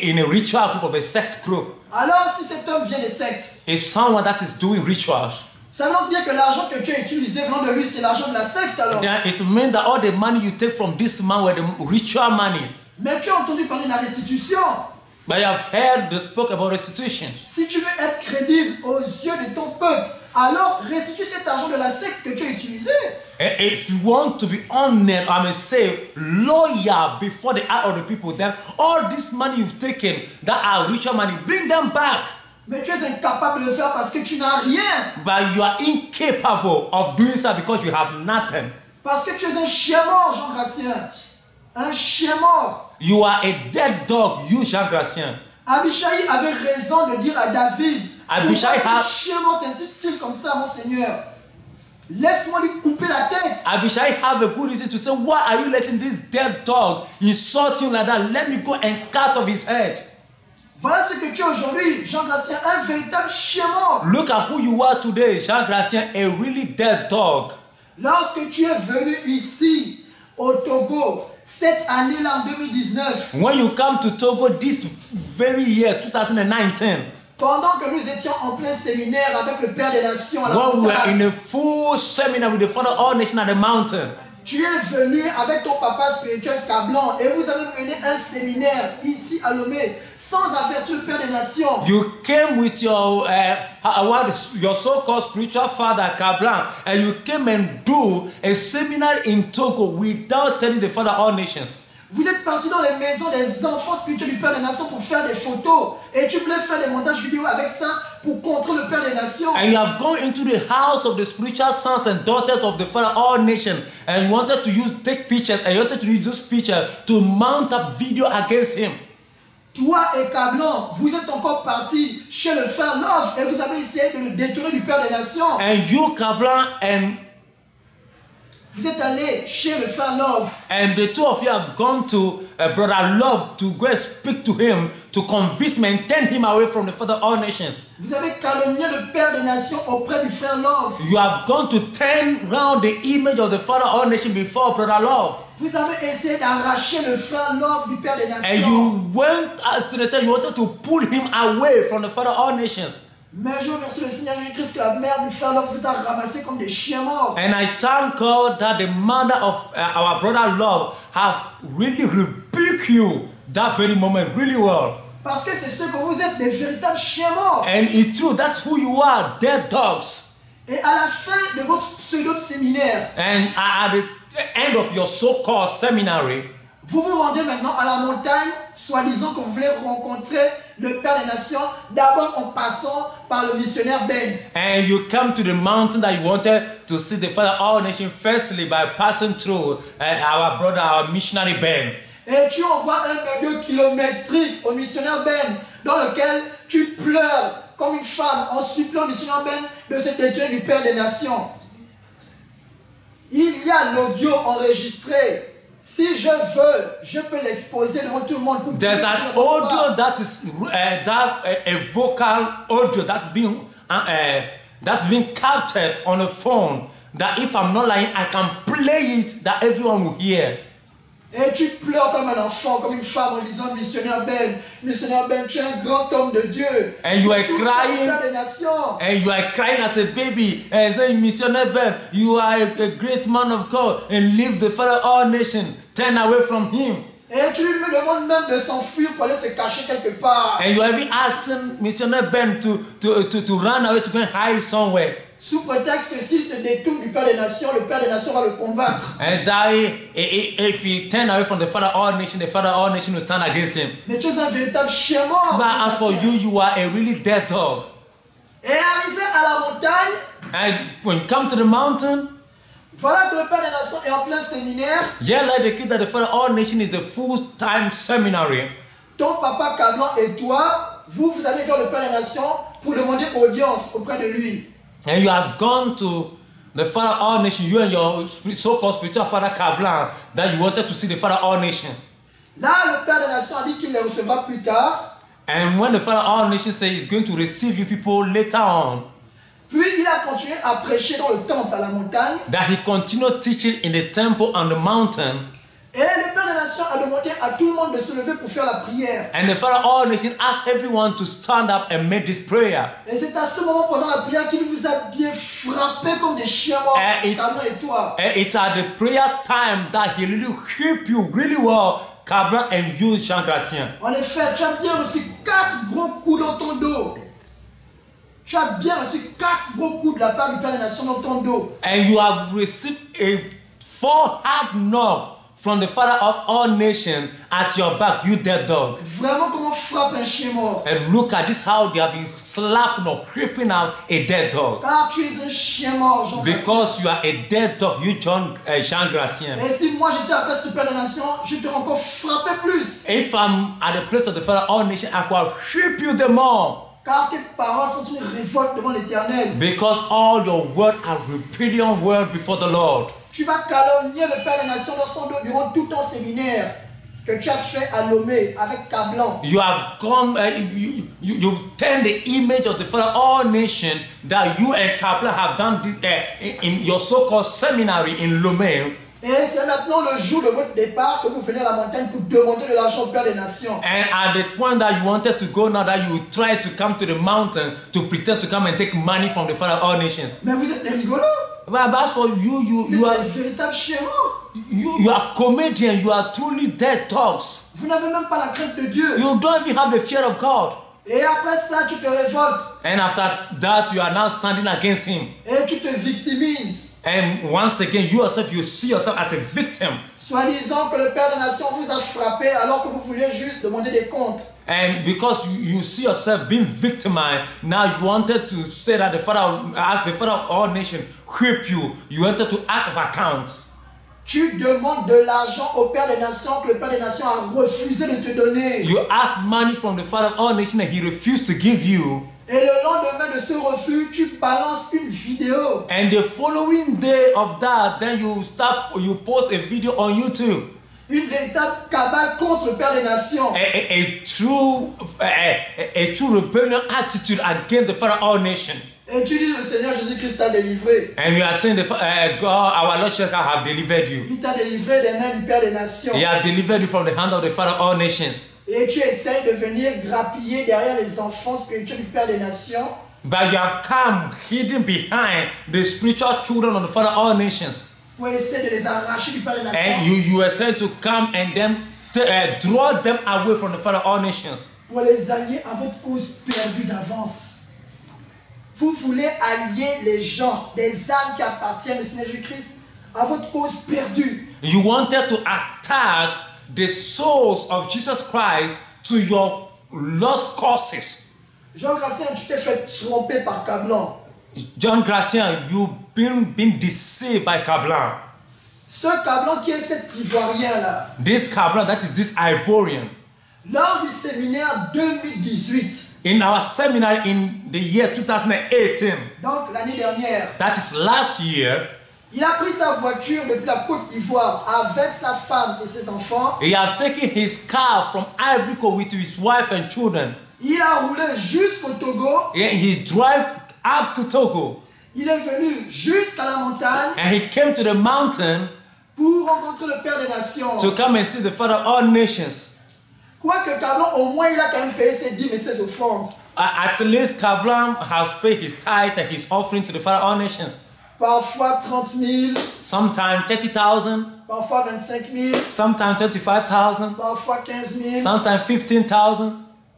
in a ritual group of a sect group. Alors si cet homme vient des sectes, If someone that is doing rituals, ça veut donc bien que l'argent que tu as utilisé venant de lui, c'est l'argent de la secte alors. then it means that all the money you take from this man were the ritual money. Mais tu as entendu parler de la restitution. But you have heard the spoke about restitution. Si tu veux être crédible aux yeux de ton peuple, alors restitue cet argent de la secte que tu as utilisé. If you want to be honored, I may say, loyal before the eye of the people, then all this money you've taken that are ritual money, bring them back. Mais tu es incapable de le faire parce que tu n'as rien. But you are incapable of doing so because you have nothing. Parce que tu es un chien mort, Jean Gracien. Un chien mort. You are a dead dog, you Jean Gracien. Abishai avait raison de dire à David, Abishai pourquoi ce chien mort t'insulte-t-il comme ça, mon Seigneur? Laisse-moi lui couper la tête. Abishai have a good reason to say, why are you letting this dead dog insult him like that? Let me go and cut off his head. Voilà ce que tu es aujourd'hui, Jean Gracien, un véritable chien mort. Look at who you are today, Jean Gracien, a really dead dog. Lorsque tu es venu ici, au Togo, cette année-là en 2019, When you come to Togo this very year, 2019, pendant que nous étions en plein séminaire avec le Père des Nations à la when we were in montagne, a full seminar with the Father of all nations at the mountain, tu es venu avec ton papa spirituel Cablan et vous avez mené un séminaire ici à Lomé sans avertir le Père des Nations. you came with your so-called spiritual father Kablan, and you came and do a seminar in Togo without telling the Father of all nations. Vous êtes parti dans les maisons des enfants spirituels du Père des Nations pour faire des photos. Et tu voulais faire des montages vidéo avec ça pour contrer le Père des Nations. And you have gone into the house of the spiritual sons and daughters of the Father all nations. And you wanted to take pictures. And you wanted to use this picture to mount up video against him. Toi et Kablan, vous êtes encore partis chez le frère Love et vous avez essayé de le détourner du Père des Nations. And you, Kablan, and vous êtes allés chez le frère Love. And the two of you have gone to Brother Love to go and speak to him, to convince him and turn him away from the Father of all nations. Vous avez calomnié le Père des Nations auprès du frère Love. You have gone to turn round the image of the Father of all nations before Brother Love. Vous avez essayé d'arracher le frère Love du Père des Nations. And you went as to the time you wanted to pull him away from the Father of all nations. Mais je remercie le Seigneur Jésus-Christ que la mère du frère Love vous a ramassé comme des chiens morts. And I thank God that the mother of our brother Love have really rebuked you that very moment really well. Parce que c'est ce que vous êtes, des véritables chiens morts. And it's true, that's who you are, dead dogs. Et à la fin de votre pseudo-séminaire, And at the end of your so-called seminary, vous vous rendez maintenant à la montagne, soi-disant que vous voulez rencontrer le Père des Nations, d'abord en passant par le missionnaire Ben. and you come to the mountain that you wanted to see the Father of all nations firstly by passing through our brother, our missionary Ben. Et tu envoies un audio kilométrique au missionnaire Ben, dans lequel tu pleures comme une femme en suppliant au missionnaire Ben de se détourner du Père des Nations. Il y a l'audio enregistré. Si je veux, je peux l'exposer devant tout le monde. Pour There's an audio that is a vocal audio that's been captured on a phone. That if I'm not lying, I can play it that everyone will hear. Et tu pleures comme un enfant, comme une femme en disant missionnaire Ben, tu es un grand homme de Dieu. And you are Tout crying. le Père des Nations. And you are crying as a baby and saying, Missionary Ben, you are a great man of God and leave the Father of all nations, turn away from him. Et tu lui demandes même de s'enfuir pour aller se cacher quelque part. And you are even asking Missionary Ben to run away, to go and hide somewhere. Sous prétexte que s'il se détourne du Père des Nations, le Père des Nations va le combattre. And that if he turn away from the Father of all nations, the Father of all nations will stand against him. Mais tu es un véritable chien mort. But as for you, you are a really dead dog. Et arrivé à la montagne, And when you come to the mountain, voilà que le Père des Nations est en plein séminaire. yeah, like the kid that the Father of all nations is the full-time seminary. Ton papa Kablan et toi, vous allez vers le Père des Nations pour demander audience auprès de lui. And you have gone to the Father of all nations, you and your so-called spiritual father Kablan, that you wanted to see the Father of all nations. Là, le Père des Nations a dit qu'il les recevra plus tard. And when the Father of all nations says he's going to receive you people later on, Puis il a continué à prêcher dans le temple à la montagne. that he continued teaching in the temple on the mountain. Et le Père des Nations a demandé à tout le monde de se lever pour faire la prière. And the Father of all nations asked everyone to stand up and make this prayer. Et c'est à ce moment pendant la prière qu'il vous a bien frappé comme des chiens morts, Kablan et toi. And it's at the prayer time that he really whipped you really well, Kablan and you, Changrasien. En effet, tu as bien reçu 4 gros coups dans ton dos. Tu as bien reçu 4 gros coups de la part du Père des Nations dans ton dos. And you have received a 4 hard knock from the Father of all nations at your back, you dead dog. Vraiment comme on frappe un chien mort. And look at this, how they have been slapping or whipping out a dead dog. Car tu es un chien mort, Jean. Because you are a dead dog, you John Changrasien. Et si moi j'étais à la place du Père des Nations, je t'aurais encore frappé plus. If I'm at the place of the Father of all nations, I could whip you the more. Car tes paroles sont une révolte devant l'Éternel. Because all your words are rebellion words before the Lord. Tu vas calomnier le Père des Nations dans son dos durant tout ton séminaire que tu as fait à Lomé avec Kablan. You have come, you've turned the image of the Father of all nations that you and Kablan have done this, in your so-called seminary in Lomé. Et c'est maintenant le jour de votre départ que vous venez à la montagne pour demander de l'argent au Père des Nations. And at the point that you wanted to go, now that you try to come to the mountain to pretend to come and take money from the Father of all nations. Mais vous êtes des rigolos. But as for you, Vous are êtes des véritables chiens morts. you are comedian. You are truly dead dogs. Vous n'avez même pas la crainte de Dieu. You don't even have the fear of God. Et après ça, tu te révoltes. And after that, you are now standing against him. Et tu te victimises. And once again, you yourself, you see yourself as a victim. Soi-disant que le Père des Nations vous a frappé alors que vous vouliez juste demander des comptes. And because you see yourself being victimized, now you wanted to say that the Father, as the Father of all nations, whip you. You wanted to ask of accounts. Tu demandes de l'argent au Père des Nations que le Père des Nations a refusé de te donner. You ask money from the Father of all nations and he refused to give you. Et le lendemain de ce refus, tu balances une vidéo. And the following day of that, then you post a video on YouTube. Une véritable cabale contre le Père des Nations. A true rebellion attitude against the Father of all nations. Et tu dis le Seigneur Jésus-Christ t'a délivré. And you are saying God, our Lord Jesus Christ, have delivered you. Il t'a délivré des mains du Père des Nations. He has delivered you from the hand of the Father of all nations. Et tu essayes de venir grappiller derrière les enfants spirituels du Père des Nations. But you have come hidden behind the spiritual children of the Father of all nations. Pour essayer de les arracher du Père des Nations. And you are trying to come and then draw them away from the Father of all nations. Pour les allier à votre cause perdue d'avance. Vous voulez allier les gens, des âmes qui appartiennent au Seigneur Jésus-Christ à votre cause perdue. You wanted to attach the souls of Jesus Christ to your lost causes. Jean Gracien, tu t'es fait tromper par Kablan. John Gracien, you've been deceived by Kablan. Ce Kablan qui est cet Ivoirien là. This Kablan, that is this Ivorian. Lors du séminaire 2018. In our seminar in the year 2018. Donc l'année dernière. That is last year. Il a pris sa voiture depuis la Côte d'Ivoire avec sa femme et ses enfants. He had taken his car from Ivory Coast with his wife and children. Il a roulé jusqu'au Togo. Yeah, he drove up to Togo. Il est venu jusqu'à la montagne. And he came to the mountain pour rencontrer le Père des Nations. To come and see the Father of all nations. Quoique Kablan, au moins, il a quand même payé ses dîmes et ses offrandes. At least Kablan has paid his tithe and his offering to the Father of all nations. Parfois 30 000. Sometimes 30,000. Parfois 25 000. Sometimes 25,000. Parfois 15 000. Sometimes 15,000.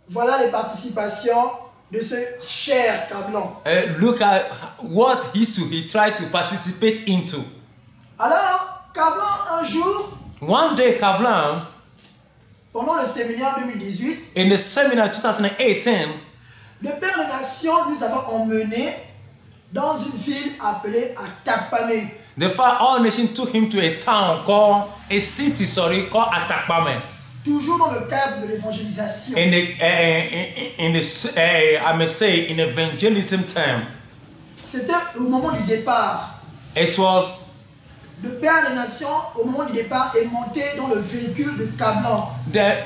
Voilà les participations de ce cher Kablan. Look at what he tried to participate into. Alors, Kablan, un jour, one day Kablan, pendant le séminaire 2018, in the seminar 2018, le Père des Nations nous avait emmenés dans une ville appelée Atakpame. The Father of all nations took him to a town called Atakpame. Toujours dans le cadre de l'évangélisation. I may say, in evangelism term. C'était au moment du départ. It was. Le Père des Nations, au moment du départ, est monté dans le véhicule de Kablan.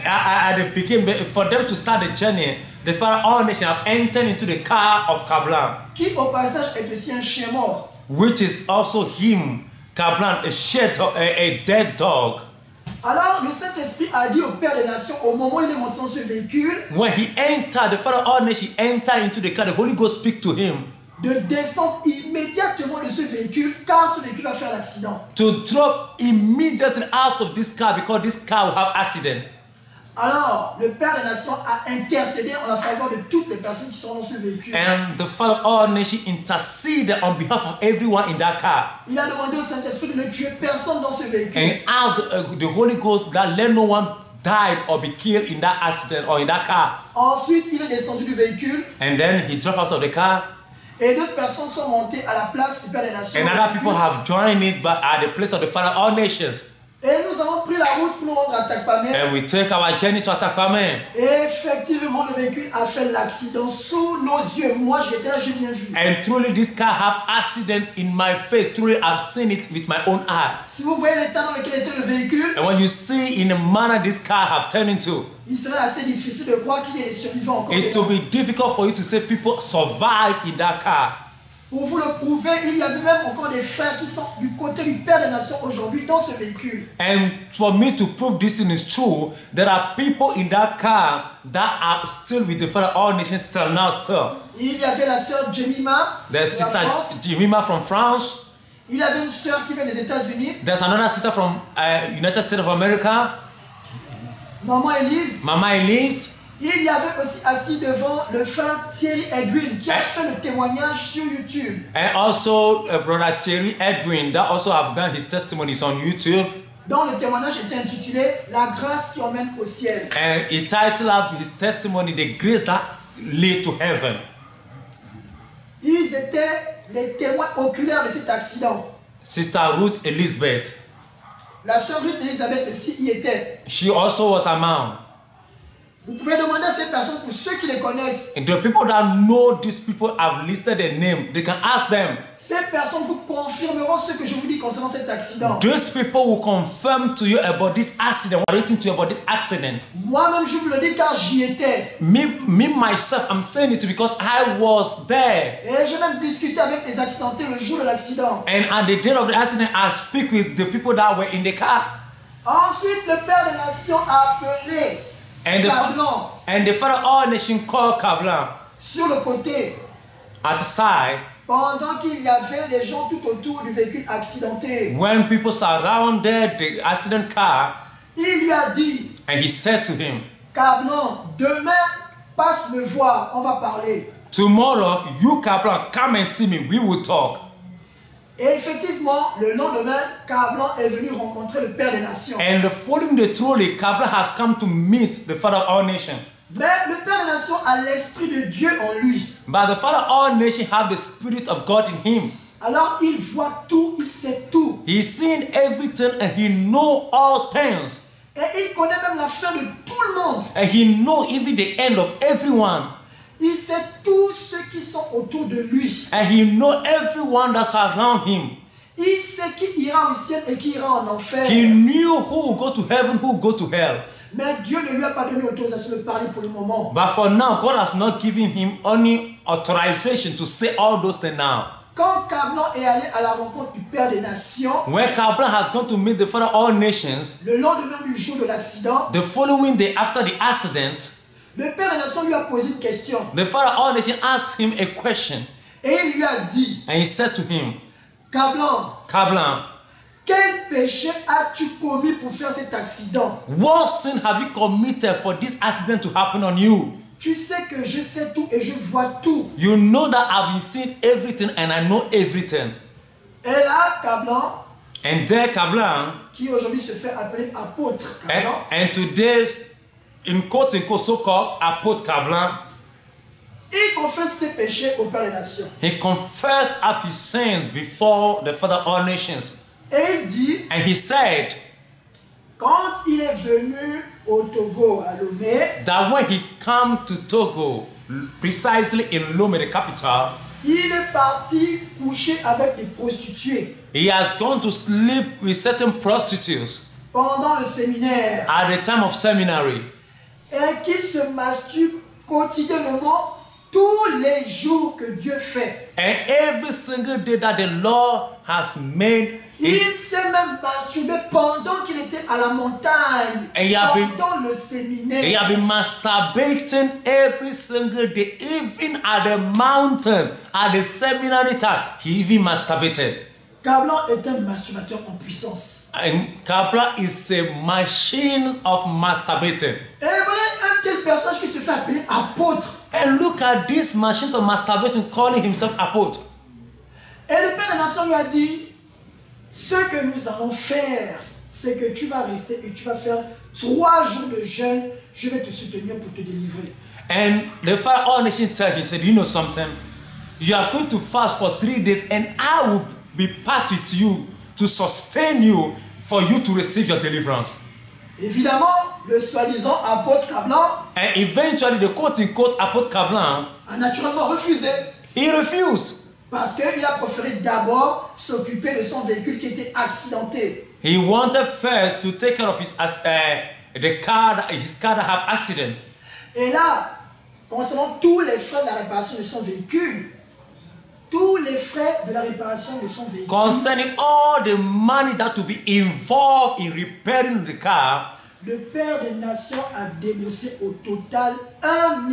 At the beginning, for them to start the journey, the Father of all nations have entered into the car of Kablan. Qui au passage est aussi un chien mort. Which is also him, Kablan, a dead dog. Alors le Saint-Esprit a dit au Père des Nations, au moment où il est monté dans ce véhicule, when he entered, the Father of all nations entered into the car, the Holy Ghost speak to him. De descendre immédiatement de ce véhicule, car ce véhicule va faire l'accident. To drop immediately out of this car because this car will have accident. Alors, le Père des Nations a intercédé en la faveur de toutes les personnes qui sont dans ce véhicule. And the Father of all nations interceded on behalf of everyone in that car. Il a demandé au Saint-Esprit de ne tuer personne dans ce véhicule. And asked the Holy Ghost that let no one die or be killed in that accident or in that car. Ensuite, il est descendu du véhicule. And then he dropped out of the car. Et d'autres personnes sont montées à la place du Père des Nations. And other people have joined it, but at the place of the Father of all nations. Et nous avons pris la route pour nous rendre à Atakpame. And we take our journey to Atakpame. Et effectivement, le véhicule a fait l'accident sous nos yeux. Moi, j'étais là, j'ai bien vu. And truly, this car have accident in my face. Truly, I've seen it with my own eye. Si vous voyez l'état dans lequel était le véhicule, and when you see in the manner this car have turned into, il serait assez difficile de croire qu'il y ait des survivants encore. It will be difficult for you to say people survive in that car. Pour vous le prouver, il y avait même encore des frères qui sont du côté du Père des Nations aujourd'hui dans ce véhicule. And for me to prove this thing is true, there are people in that car that are still with the Father of all nations till now still. Il y avait la sœur Jemima de There's sister France. Jemima from France. Il y avait une sœur qui vient des États-Unis. There's another sister from United States of America. Maman Elise. Mama Elise. Il y avait aussi assis devant le frère Thierry Edwin qui a fait le témoignage sur YouTube. And also Brother Thierry Edwin that also have done his testimonies on YouTube. Dont le témoignage était intitulé La grâce qui emmène au ciel. And he titled up his testimony The Grace That Lead to Heaven. Ils étaient les témoins oculaires de cet accident. Sister Ruth Elizabeth. La sœur Ruth Elizabeth aussi y était. She also was among. Vous pouvez demander à ces personnes, pour ceux qui les connaissent. And the people that know these people have listed their name. They can ask them. Ces personnes vous confirmeront ce que je vous dis concernant cet accident. Those people will confirm to you about this accident. Writing to you about this accident. Moi-même, je vous le dis car j'y étais. Me myself, I'm saying it because I was there. Et j'ai même discuté avec les accidentés le jour de l'accident. And at the day of the accident, I speak with the people that were in the car. Ensuite, le Père des Nations a appelé Kablan And the Father of all nations called Kablan sur le côté at the side pendant qu'il y avait des gens tout autour du véhicule accidenté. when people surrounded the accident car. Il lui a dit, And he said to him, Kablan, demain, passe me voir, on va parler. tomorrow, you Kablan, come and see me, we will talk. Et effectivement, le lendemain, Kablan est venu rencontrer le Père des Nations. And the following the trolley, Kablan has come to meet the Father of all nations. Mais le Père des Nations a l'Esprit de Dieu en lui. But the Father of all nations have the Spirit of God in him. Alors il voit tout, il sait tout. He's seen everything and he knows all things. Et il connaît même la fin de tout le monde. And he knows even the end of everyone. Il sait tous ceux qui sont autour de lui. And he knows everyone that's around him. Il sait qui ira au ciel et qui ira en enfer. He knew who will go to heaven, who will go to hell. Mais Dieu ne lui a pas donné l'autorisation de parler pour le moment. But for now, God has not given him any authorization to say all those things now. Quand Kablan est allé à la rencontre du Père des Nations, When Kablan has gone to meet the Father of all nations, le lendemain du jour de l'accident, the following day after the accident, le Père des Nations lui a posé une question. the Father of all nations asked him a question. Et il lui a dit, And he said to him, Kablan, Kablan, quel péché as-tu commis pour faire cet accident? what sin have you committed for this accident to happen on you? Tu sais que je sais tout et je vois tout. You know that I've seen everything and I know everything. Et là, Kablan, And there Kablan, qui aujourd'hui se fait appeler apôtre Kablan, and today, in quote unquote so-called Apostle Kablan, il confesse ses péchés au Père des Nations. he confessed up his sins before the Father of all nations. Et il dit, And he said quand il est venu au Togo, à Lomé, that when he came to Togo, precisely in Lomé, the capital, il est parti coucher avec des prostituées he has gone to sleep with certain prostitutes pendant le séminaire at the time of seminary. et qu'il se masturbe quotidiennement tous les jours que Dieu fait. And every single day that the Lord has made, Il s'est même masturbé pendant qu'il était à la montagne, Et il y a pendant le he séminaire. has been masturbating every single day, even at the mountain, at the seminary time. He even masturbated. Kablan est un masturbateur en puissance. And Kablan is a machine of masturbating. Et voilà un tel personnage qui se fait appeler apôtre. And look at this machine of masturbation calling himself apostle. Et le Père des Nations lui a dit, ce que nous allons faire, c'est que tu vas rester et tu vas faire 3 jours de jeûne. Je vais te soutenir pour te délivrer. And the Father of all nations tell him, he said, you know something? You are going to fast for 3 days and I will be part with you to sustain you for you to receive your deliverance. Évidemment, le soi-disant apôtre Kablan And eventually the quote-unquote apostle Kablan, a naturellement refusé. he refused. Parce qu'il a préféré d'abord s'occuper de son véhicule qui était accidenté. He wanted first to take care of his car that have accident. Et là, concernant tous les frais de la réparation de son véhicule, Concerning all the money that to be involved in repairing the car, le Père des Nations a déboursé au total 1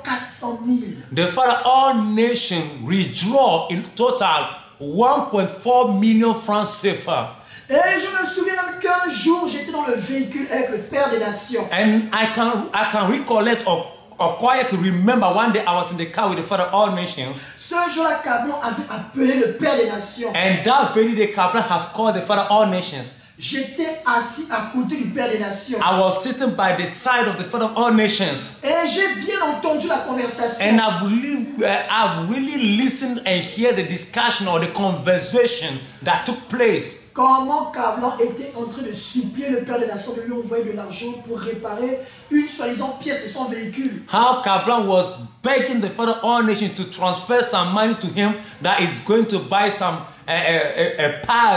400 000. the Father of all nations withdraw in total 1.4 million francs CFA. Et je me souviens même qu'un jour j'étais dans le véhicule avec le Père des Nations. And I can recollect or quiet to remember one day I was in the car with the Father of all nations. Ce jour-là, Kablan avait appelé le Père des Nations. And that very day, Kablan has called the Father of all nations. J'étais assis à côté du Père des Nations. I was sitting by the side of the Father of all nations. Et j'ai bien entendu la conversation. And I've really listened and heard the discussion or the conversation that took place. Comment Kablan était en train de supplier le Père des Nations de lui envoyer de l'argent pour réparer une soi-disant pièce de son véhicule. How Kablan was begging the Father of all nations to transfer some money to him that is going to buy some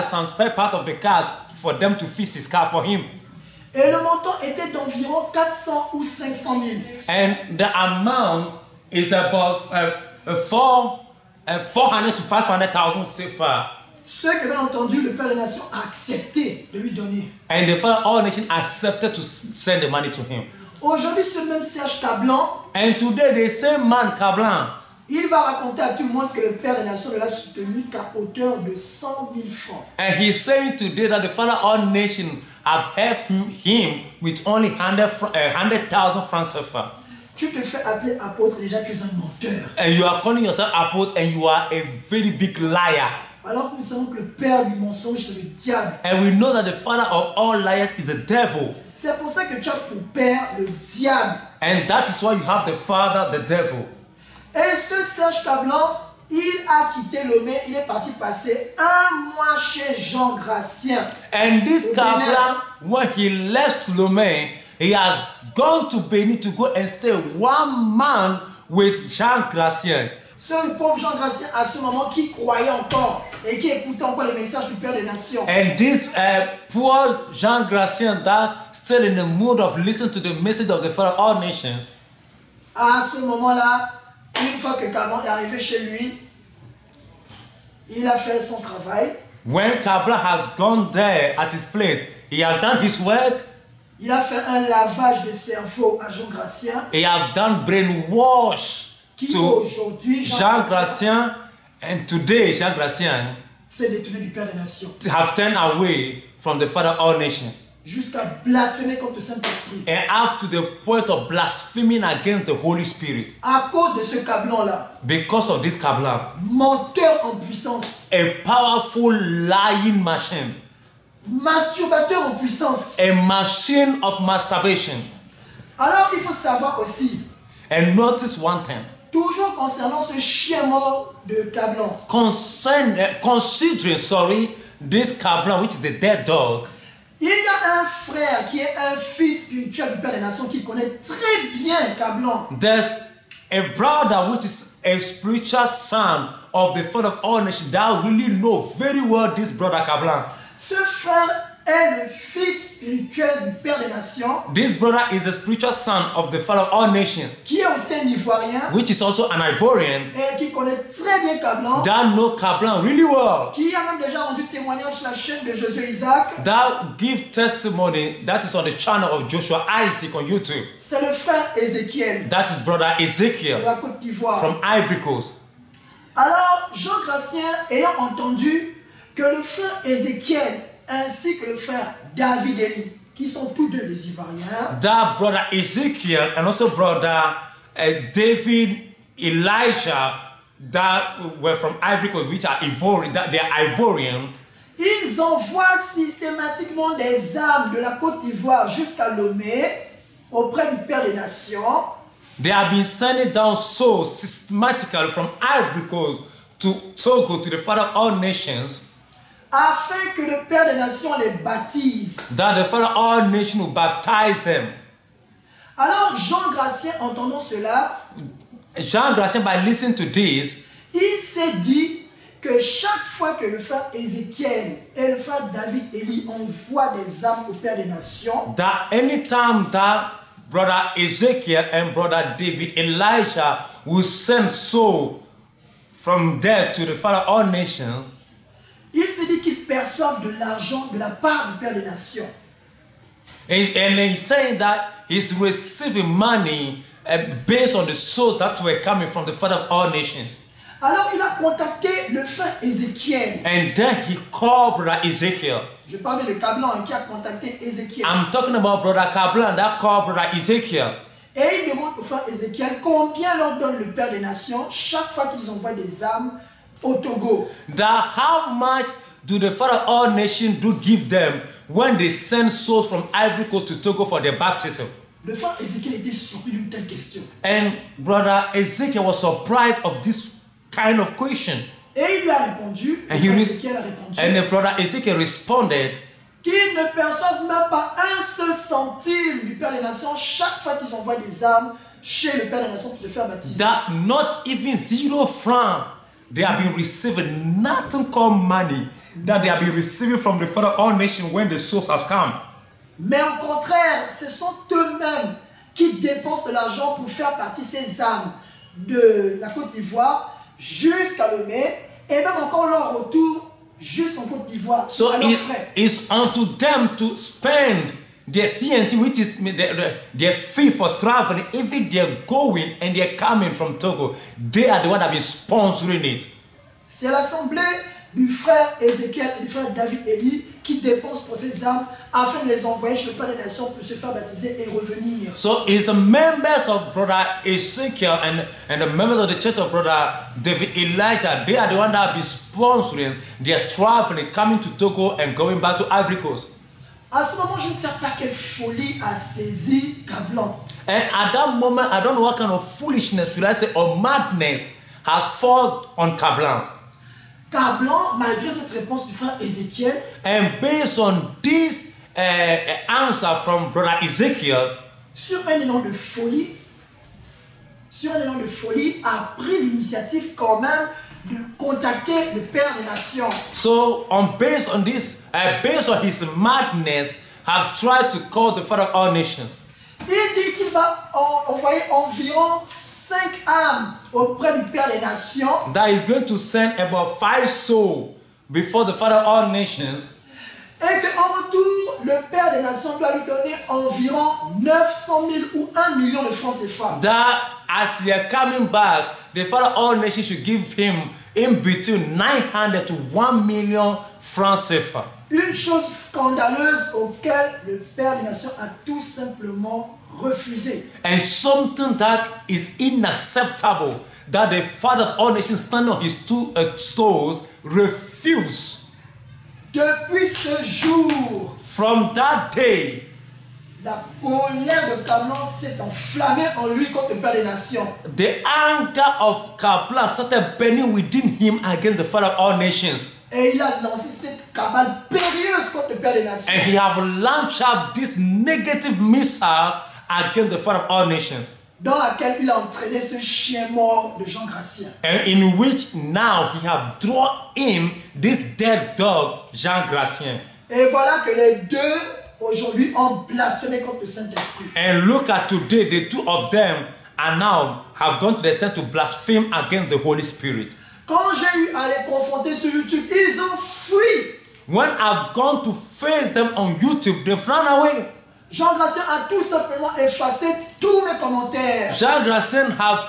some spare part of the car for them to fix his car for him. Et le montant était d'environ 400 ou 500 000. And the amount is about 400 to 500,000 CFA. Ce que bien entendu le Père des Nations a accepté de lui donner. And the Father of all nations accepted to send the money to him. Aujourd'hui, ce même Serge Kablan, And today the same man Kablan, il va raconter à tout le monde que le Père des Nations ne l'a soutenu qu'à hauteur de 100 000 francs. and he's saying today that the Father of all nations have helped him with only 100,000 francs CFA. Tu te fais appeler apôtre, déjà tu es un menteur. And you are calling yourself apostle and you are a very big liar. Alors que nous savons que le père du mensonge, c'est le diable. And we know that the father of all liars is the devil. C'est pour ça que tu as pour père le diable. And that is why you have the father, the devil. Et ce Serge Kablan, il a quitté Lomé, il est parti passer un mois chez Jean Gratien. And this Kablan, when he left Lomé, he has gone to Benin to go and stay 1 month with Jean Gratien. Ce pauvre Jean Gratien, à ce moment, qui croyait encore et qui écoutait encore les messages du Père des Nations. And this poor Jean Gratien that still in the mood of listening to the message of the Father of all nations. À ce moment-là, une fois que Kablan est arrivé chez lui, il a fait son travail. When Kablan has gone there at his place, he has done his work. Il a fait un lavage de cerveau à Jean Gratien. He has done brainwash Qui to aujourd'hui, Jean Gratien, and today Jean Gratien s'est détourné du Père des Nations. have turned away from the Father of all nations. Jusqu'à blasphémer contre le Saint-Esprit. And up to the point of blaspheming against the Holy Spirit. À cause de ce Kablan-là, Because of this Kablan. menteur en puissance, A powerful lying machine. masturbateur en puissance. A machine of masturbation. Alors il faut savoir aussi, And notice one thing. toujours concernant ce chien mort de Kablan, Considering, this Kablan, which is a dead dog. il y a un frère qui est un fils spirituel du Père des Nations qui connaît très bien Kablan. There's a brother which is a spiritual son of the Father of all nations that really know very well this brother Kablan. Ce frère est le fils spirituel du Père des Nations, This brother is the spiritual son of the Father of all nations, qui est aussi un Ivoirien which is also an Ivorian et qui connaît très bien Kablan, that know Kablan really well. qui a même déjà rendu témoignage sur la chaîne de Josué Isaac. That give testimony that is on the channel of Joshua Isaac on YouTube. C'est le frère Ézéchiel That is brother de Ezekiel la Côte d'Ivoire. from Ivory Coast. Alors, Jean Gratien, ayant entendu que le frère Ézéchiel ainsi que le frère David Eli, qui sont tous deux des Ivoiriens, That brother Ezekiel and also brother David Elijah that were from Ivory Coast, which are Ivorian, that they are Ivorian. ils envoient systématiquement des armes de la Côte d'Ivoire jusqu'à Lomé, auprès du Père des Nations. They have been sending down souls systematically from Ivory Coast to Togo to the Father of all nations, afin que le Père des Nations les baptise. that the Father of all nations will baptize them. Alors Jean Gratien, entendant cela, Jean Gratien, by listening to this, il s'est dit que chaque fois que le frère Ézéchiel et le frère David Eli envoient des armes au Père des Nations, that anytime that brother Ezekiel and brother David Elijah will send soul from there to the Father of all nations, il s'est dit qu'ils perçoivent de l'argent de la part du Père des Nations. and he's saying that he's receiving money based on the souls that were coming from the Father of all nations. Alors il a contacté le frère Ézéchiel. And then he called Brother Ezekiel. Je parle de Kablan qui a contacté Ézéchiel. I'm talking about Brother Kablan that called Brother Ezekiel. Et il demande au frère Ézéchiel combien leur donne le Père des Nations chaque fois qu'ils envoient des âmes au Togo. That how much do the Father of all nations do give them when they send souls from Ivory Coast to Togo for their baptism? Le frère Ézéchiel était surpris d'une telle question. And Brother Ezekiel was surprised of this kind of question. Et il lui a répondu, And le frère Ézéchiel a répondu, and the Brother Ezekiel responded qu'ils ne perçoivent même pas un seul centime du Père des Nations chaque fois qu'ils envoient des âmes chez le Père des Nations pour se faire baptiser. that not even 0 francs they have been receiving, nothing called money that they have been receiving from the Father of all nations when the souls have come. Mais au contraire, ce sont eux-mêmes qui dépensent de l'argent pour faire partir ces âmes de la Côte d'Ivoire jusqu'à Lomé et même encore leur retour jusqu'en Côte d'Ivoire. So à leurs frais. it's unto them to spend their TNT, which is their fee for traveling. If they're going and they're coming from Togo, they are the one that have been sponsoring it. C'est l'assemblée du frère Ézéchiel et du frère David Eli qui dépensent pour ces âmes afin de les envoyer chez le Père des Nations pour se faire baptiser et revenir. So it's the members of Brother Ezekiel and the members of the church of Brother David Elijah, they are the one that have been sponsoring their traveling, coming to Togo and going back to Ivory Coast. À ce moment, je ne sais pas quelle folie a saisi Kablan. And at that moment, I don't know what kind of foolishness, should I say, or madness has fallen on Kablan. Kablan, malgré cette réponse du frère Ézéchiel, And based on this answer from Brother Ezekiel, sur un élan de folie, a pris l'initiative quand même de contacter le Père des Nations. so based on this, based on his madness, have tried to call the Father of all nations. Il dit qu'il va envoyer environ 5 âmes auprès du Père des Nations. That is going to send about 5 souls before the Father of all nations. Et qu'en retour, le Père des Nations doit lui donner environ 900 000 ou 1 million de francs CFA. That as they are coming back, the Father of all nations should give him in between 900 to 1 million francs CFA. Une chose scandaleuse auquel le Père des Nations a tout simplement refusé. And something that is unacceptable, that the Father of all nations standing on his 2 toes refused. Depuis ce jour, From that day, la colère de Kablan s'est enflammée en lui contre le Père des Nations. the anger of Kablan started burning within him against the Father of all nations. Et il a lancé cette cabale périlleuse contre le Père des Nations. And he have launched out these negative missiles against the Father of all nations. Dans laquelle il a entraîné ce chien mort de Jean Gratien. And in which now he have drawn in this dead dog, Jean Gratien. Et voilà que les deux aujourd'hui ont blasphémé contre le Saint-Esprit. And look at today, the 2 of them are now have gone to the extent to blaspheme against the Holy Spirit. Quand j'ai eu à les confronter sur YouTube, ils ont fui. When I've gone to face them on YouTube, they've run away. Jean Gratien a tout simplement effacé tous mes commentaires Jean Gratien have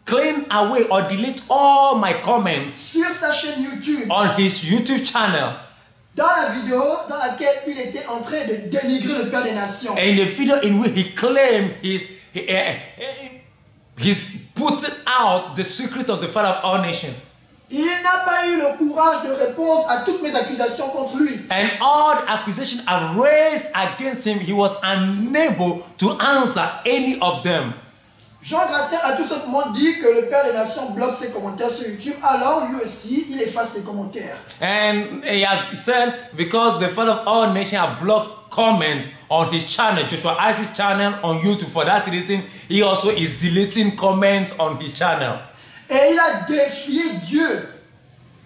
cleaned away or delete all my comments sur sa chaîne YouTube. on his YouTube channel. Dans la vidéo dans laquelle il était en train de dénigrer le Père des Nations. In the video in which he claimed he's putting out the secret of the Father of all nations. Il n'a pas eu le courage de répondre à toutes mes accusations contre lui. And all the accusations are raised against him. He was unable to answer any of them. Jean Gratien a tout simplement dit que le Père des Nations bloque ses commentaires sur YouTube. Alors lui aussi, il efface les commentaires. And he has said because the Father of all nations have blocked comment on his channel, Joshua Isaac's channel on YouTube. For that reason, he also is deleting comments on his channel. Et il a défié Dieu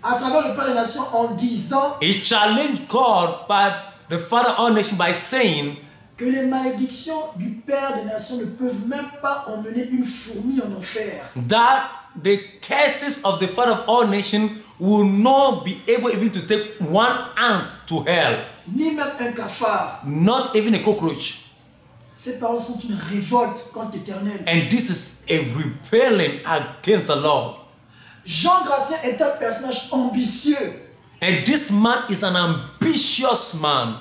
à travers le Père des Nations en disant He challenged God, but the Father of all nations by saying que les malédictions du Père des Nations ne peuvent même pas emmener une fourmi en enfer. that the curses of the Father of all nations will not be able even to take one ant to hell, Ni même un cafard. not even a cockroach. Ces paroles sont une révolte contre l'Éternel. And this is a rebellion against the Lord. Jean Gracien est un personnage ambitieux. And this man is an ambitious man.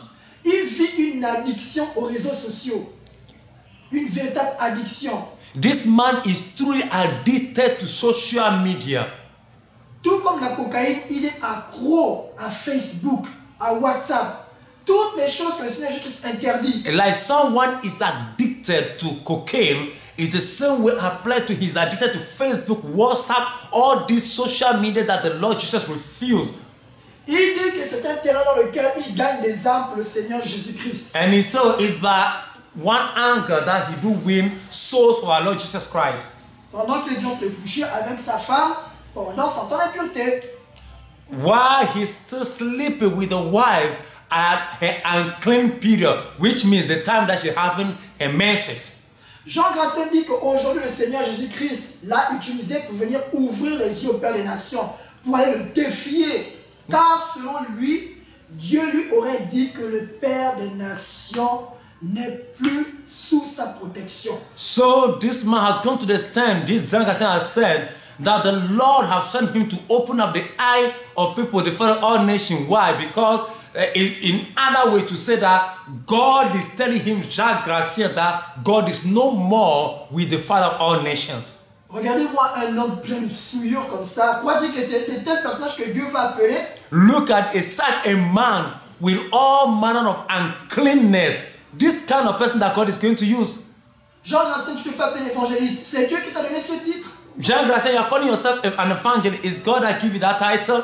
Il vit une addiction aux réseaux sociaux. Une véritable addiction. This man is truly addicted to social media. Tout comme la cocaïne, il est accro à Facebook, à WhatsApp. Toutes les choses que le Seigneur Jésus-Christ interdit. Like someone is addicted to cocaine, it's the same way applied to he's addicted to Facebook, WhatsApp, all these social media that the Lord Jesus refused. Il dit que c'est un terrain dans lequel il gagne des âmes pour le Seigneur Jésus-Christ. And so it's by one angle that he do win souls for our Lord Jesus Christ. Pendant que les gens étaient couchés avec sa femme, pendant son temps d'impureté. While he's still sleeping with the wife at her unclean period, which means the time that she's having her menses. Jean Gracien dit qu'aujourd'hui le Seigneur Jésus-Christ l'a utilisé pour venir ouvrir les yeux au Père des Nations, pour aller le défier. Car selon lui, Dieu lui aurait dit que le Père des Nations n'est plus sous sa protection. So this man has come to the stand, this Jean Gracien has said, that the Lord has sent him to open up the eye of people, the Father of all nations. Why? Because in other way to say that God is telling him, Jacques Gracien, that God is no more with the Father of all nations. Regardez-moi un homme plein de souillure comme ça. Quoi dire que c'est de tel personnage que Dieu va appeler? Look at such a man with all manner of uncleanness. This kind of person that God is going to use. Jean Gracien, tu te fais appeler évangéliste. C'est Dieu qui t'a donné ce titre. Jean Gracien, you are calling yourself an evangelist. Is God that give you that title?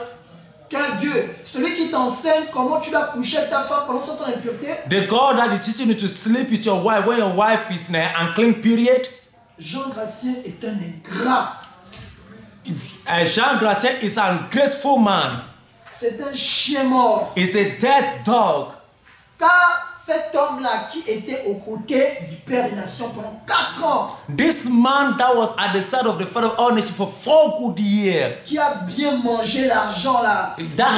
Quel Dieu? Celui qui t'enseigne comment tu dois coucher avec ta femme pendant son temps d'impureté? The God that is teaching you to sleep with your wife when your wife is in an unclean period? Jean Gracien est un ingrat. Jean Gracien is an ungrateful man. C'est un chien mort. Is a dead dog. Car cet homme-là qui était aux côtés du Père des Nations pendant 4 ans, This man that was at the side of the Father of all nations for 4 good years, qui a bien mangé l'argent là, that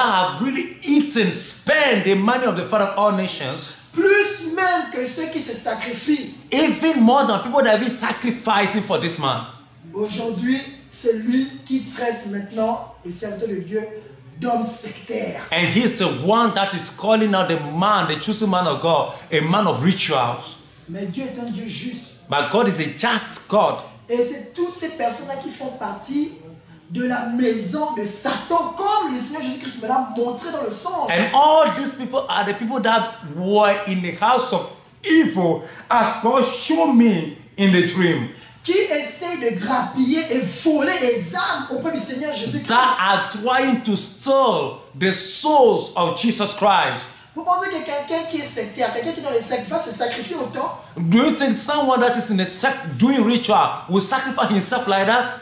have really eaten, spent the money of the Father of all nations, plus même que ceux qui se sacrifient. even more than people that have been sacrificing for this man. Aujourd'hui, c'est lui qui traite maintenant les serviteurs de Dieu d'hommes sectaires. And he's the one that is calling out the man, the chosen man of God, a man of rituals. Mais Dieu est un Dieu juste. But God is a just God. Et c'est toutes ces personnes-là qui font partie de la maison de Satan, comme le Seigneur Jésus-Christ me l'a montré dans le songe. And all these people are the people that were in the house of evil, as God showed me in the dream. Qui essaie de grappiller et voler les âmes auprès du Seigneur Jésus-Christ. That are trying to steal the souls of Jesus Christ. Vous pensez que quelqu'un qui est sectaire, quelqu'un qui est dans les sectes va se sacrifier autant? Do you think someone that is in a sect doing ritual will sacrifice himself like that?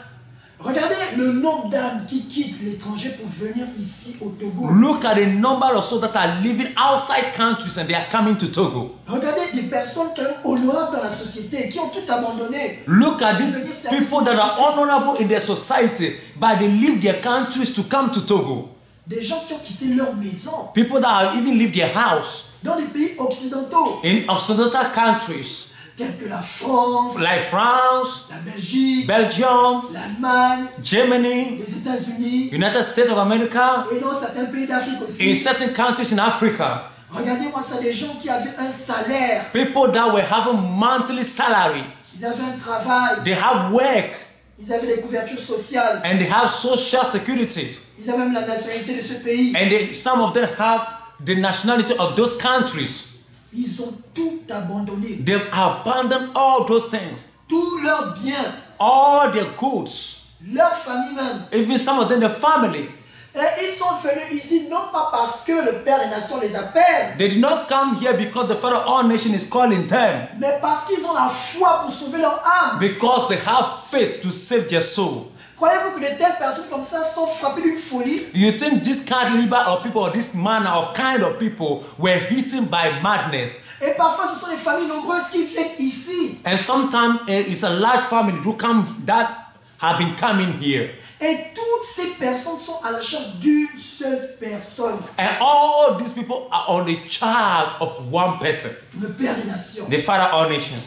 Regardez le nombre d'âmes qui quittent l'étranger pour venir ici au Togo. Look at the number of souls that are living outside countries and they are coming to Togo. Regardez des personnes quand même honorables dans la société qui ont tout abandonné. Look at these people that are honorable in their society, but they leave their countries to come to Togo. Des gens qui ont quitté leur maison People that have even left their house dans des pays occidentaux, in occidental countries tels que la France, like France, la Belgique, Belgium, l'Allemagne, Germany, les États-Unis United States of America, et dans certains pays d'Afrique in aussi. certain countries in Africa. Regardez-moi ça, des gens qui avaient un salaire, People that were having monthly salary, ils avaient un travail, they have work ils avaient des couvertures sociales, and they have social securities, ils avaient même la nationalité de ce pays. and some of them have the nationality of those countries. Ils ont tout abandonné, They've abandoned all those things, tous leurs biens, all their goods, leur famille même. even some of them, their family. Et ils sont venus ici non pas parce que le Père des Nations les appelle, They did not come here because the Father of all nations is calling them, mais parce qu'ils ont la foi pour sauver leur âme. because they have faith to save their soul. Croyez-vous que de telles personnes comme ça sont frappées d'une folie? You think this caliber of people, or this manner or kind of people were hidden by madness? Et parfois ce sont des familles nombreuses qui viennent ici. And sometimes it's a large family who come that have been coming here. Et toutes ces personnes sont à la charge d'une seule personne, And all these people are on the charge of one person, le Père des Nations. the Father of all nations.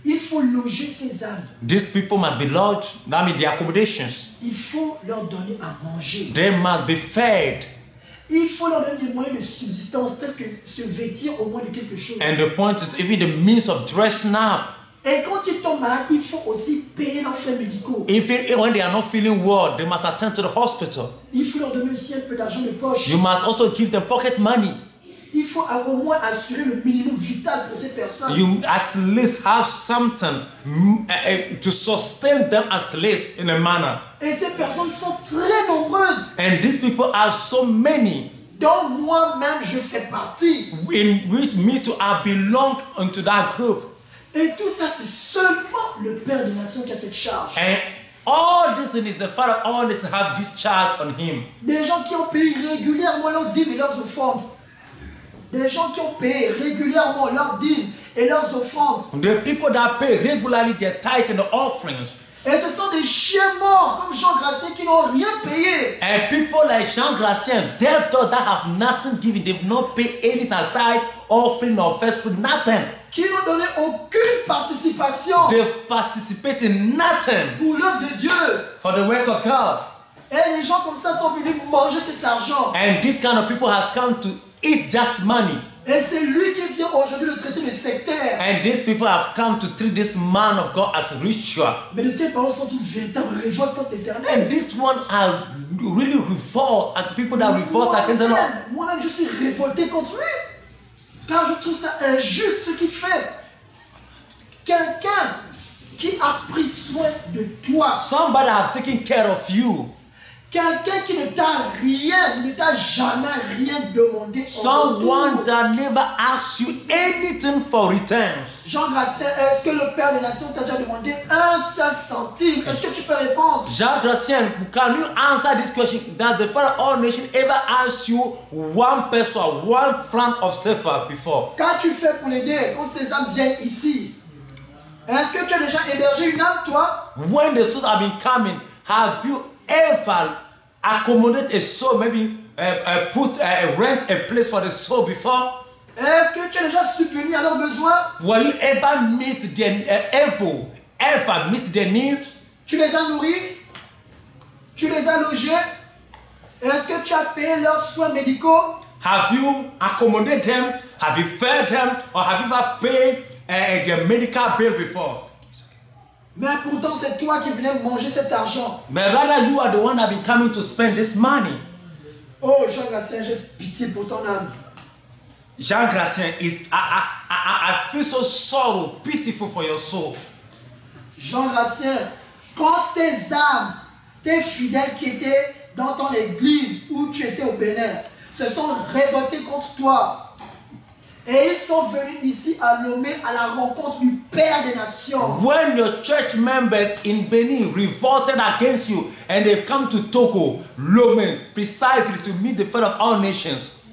Il faut loger ces âmes. These people must be lodged. That means the accommodations. Il faut leur donner à manger. They must be fed. Il faut leur donner des moyens de subsistance tels que se vêtir au moins de quelque chose. And the point is even the means of dressing up. Et quand ils tombent malades, il faut aussi payer leurs frais médicaux. Even when they are not feeling well, they must attend to the hospital. Il faut leur donner aussi un peu d'argent de poche. You must also give them pocket money. Il faut au moins assurer le minimum vital pour ces personnes. You at least have something to sustain them at least in a manner. Et ces personnes sont très nombreuses. And these people are so many. Dont moi-même je fais partie. In which me too I belong into that group. Et tout ça, c'est seulement le Père des Nations qui a cette charge. And all this is the Father of all this have this charge on him. Des gens qui ont payé régulièrement leurs dîmes et leurs offrandes. Des gens qui ont payé régulièrement leurs dîmes et leurs offrandes. The people that pay regularly their tithe and the offerings. Et ce sont des chiens morts comme Jean Gracien qui n'ont rien payé. And people like Jean Gracien, dead those that have nothing given, they've not paid anything as tithe, offering or first fruit, nothing. Qui n'ont donné aucune participation. They've participated in nothing pour l'œuvre de Dieu. For the work of God. Et les gens comme ça sont venus manger cet argent. And this kind of people has come to eat just money. Et c'est lui qui vient aujourd'hui le traiter de sectaire. And these people have come to treat this man of God as ritual. Mais de telles paroles sont une véritable révolte contre l'Éternel. And this one are really revolt at people that revolt against the Lord. Moi-même, je suis révolté contre lui. Car je trouve ça injuste ce qu'il fait. Quelqu'un qui a pris soin de toi. Somebody have taken care of you. Quelqu'un qui ne t'a rien, ne t'a jamais rien demandé. Someone that never asks you anything for return. Jean Gracien, est-ce que le Père des Nations t'a déjà demandé un seul centime? Est-ce que tu peux répondre? Jean Gracien, can you answer this question? Does the Father of all nations ever ask you one peso, 1 franc of silver before? Quand tu fais pour l'aider, quand ces âmes viennent ici, est-ce que tu as déjà hébergé une âme, toi? When the souls have been coming, have you ever accommodate a soul, maybe rent a place for the soul before? Est-ce que tu as déjà subvenu à leurs besoins? Will you ever meet their needs? Tu les as nourris? Tu les as logés? Est-ce que tu as payé leurs soins médicaux? Have you accommodated them? Have you fed them? Or have you ever paid their medical bill before? Mais pourtant, c'est toi qui venais manger cet argent. But rather you are the one that been coming to spend this money. Oh, Jean Gracien, j'ai pitié pour ton âme. Jean Gracien, I feel so sorrow, pitiful for your soul. Jean Gracien, quand tes âmes, tes fidèles qui étaient dans ton église où tu étais au Bénin, se sont révoltés contre toi. Et ils sont venus ici à Lomé à la rencontre du Père des Nations. When your church members in Benin revolted against you and they come to Togo, Lomé, precisely to meet the Father of all nations.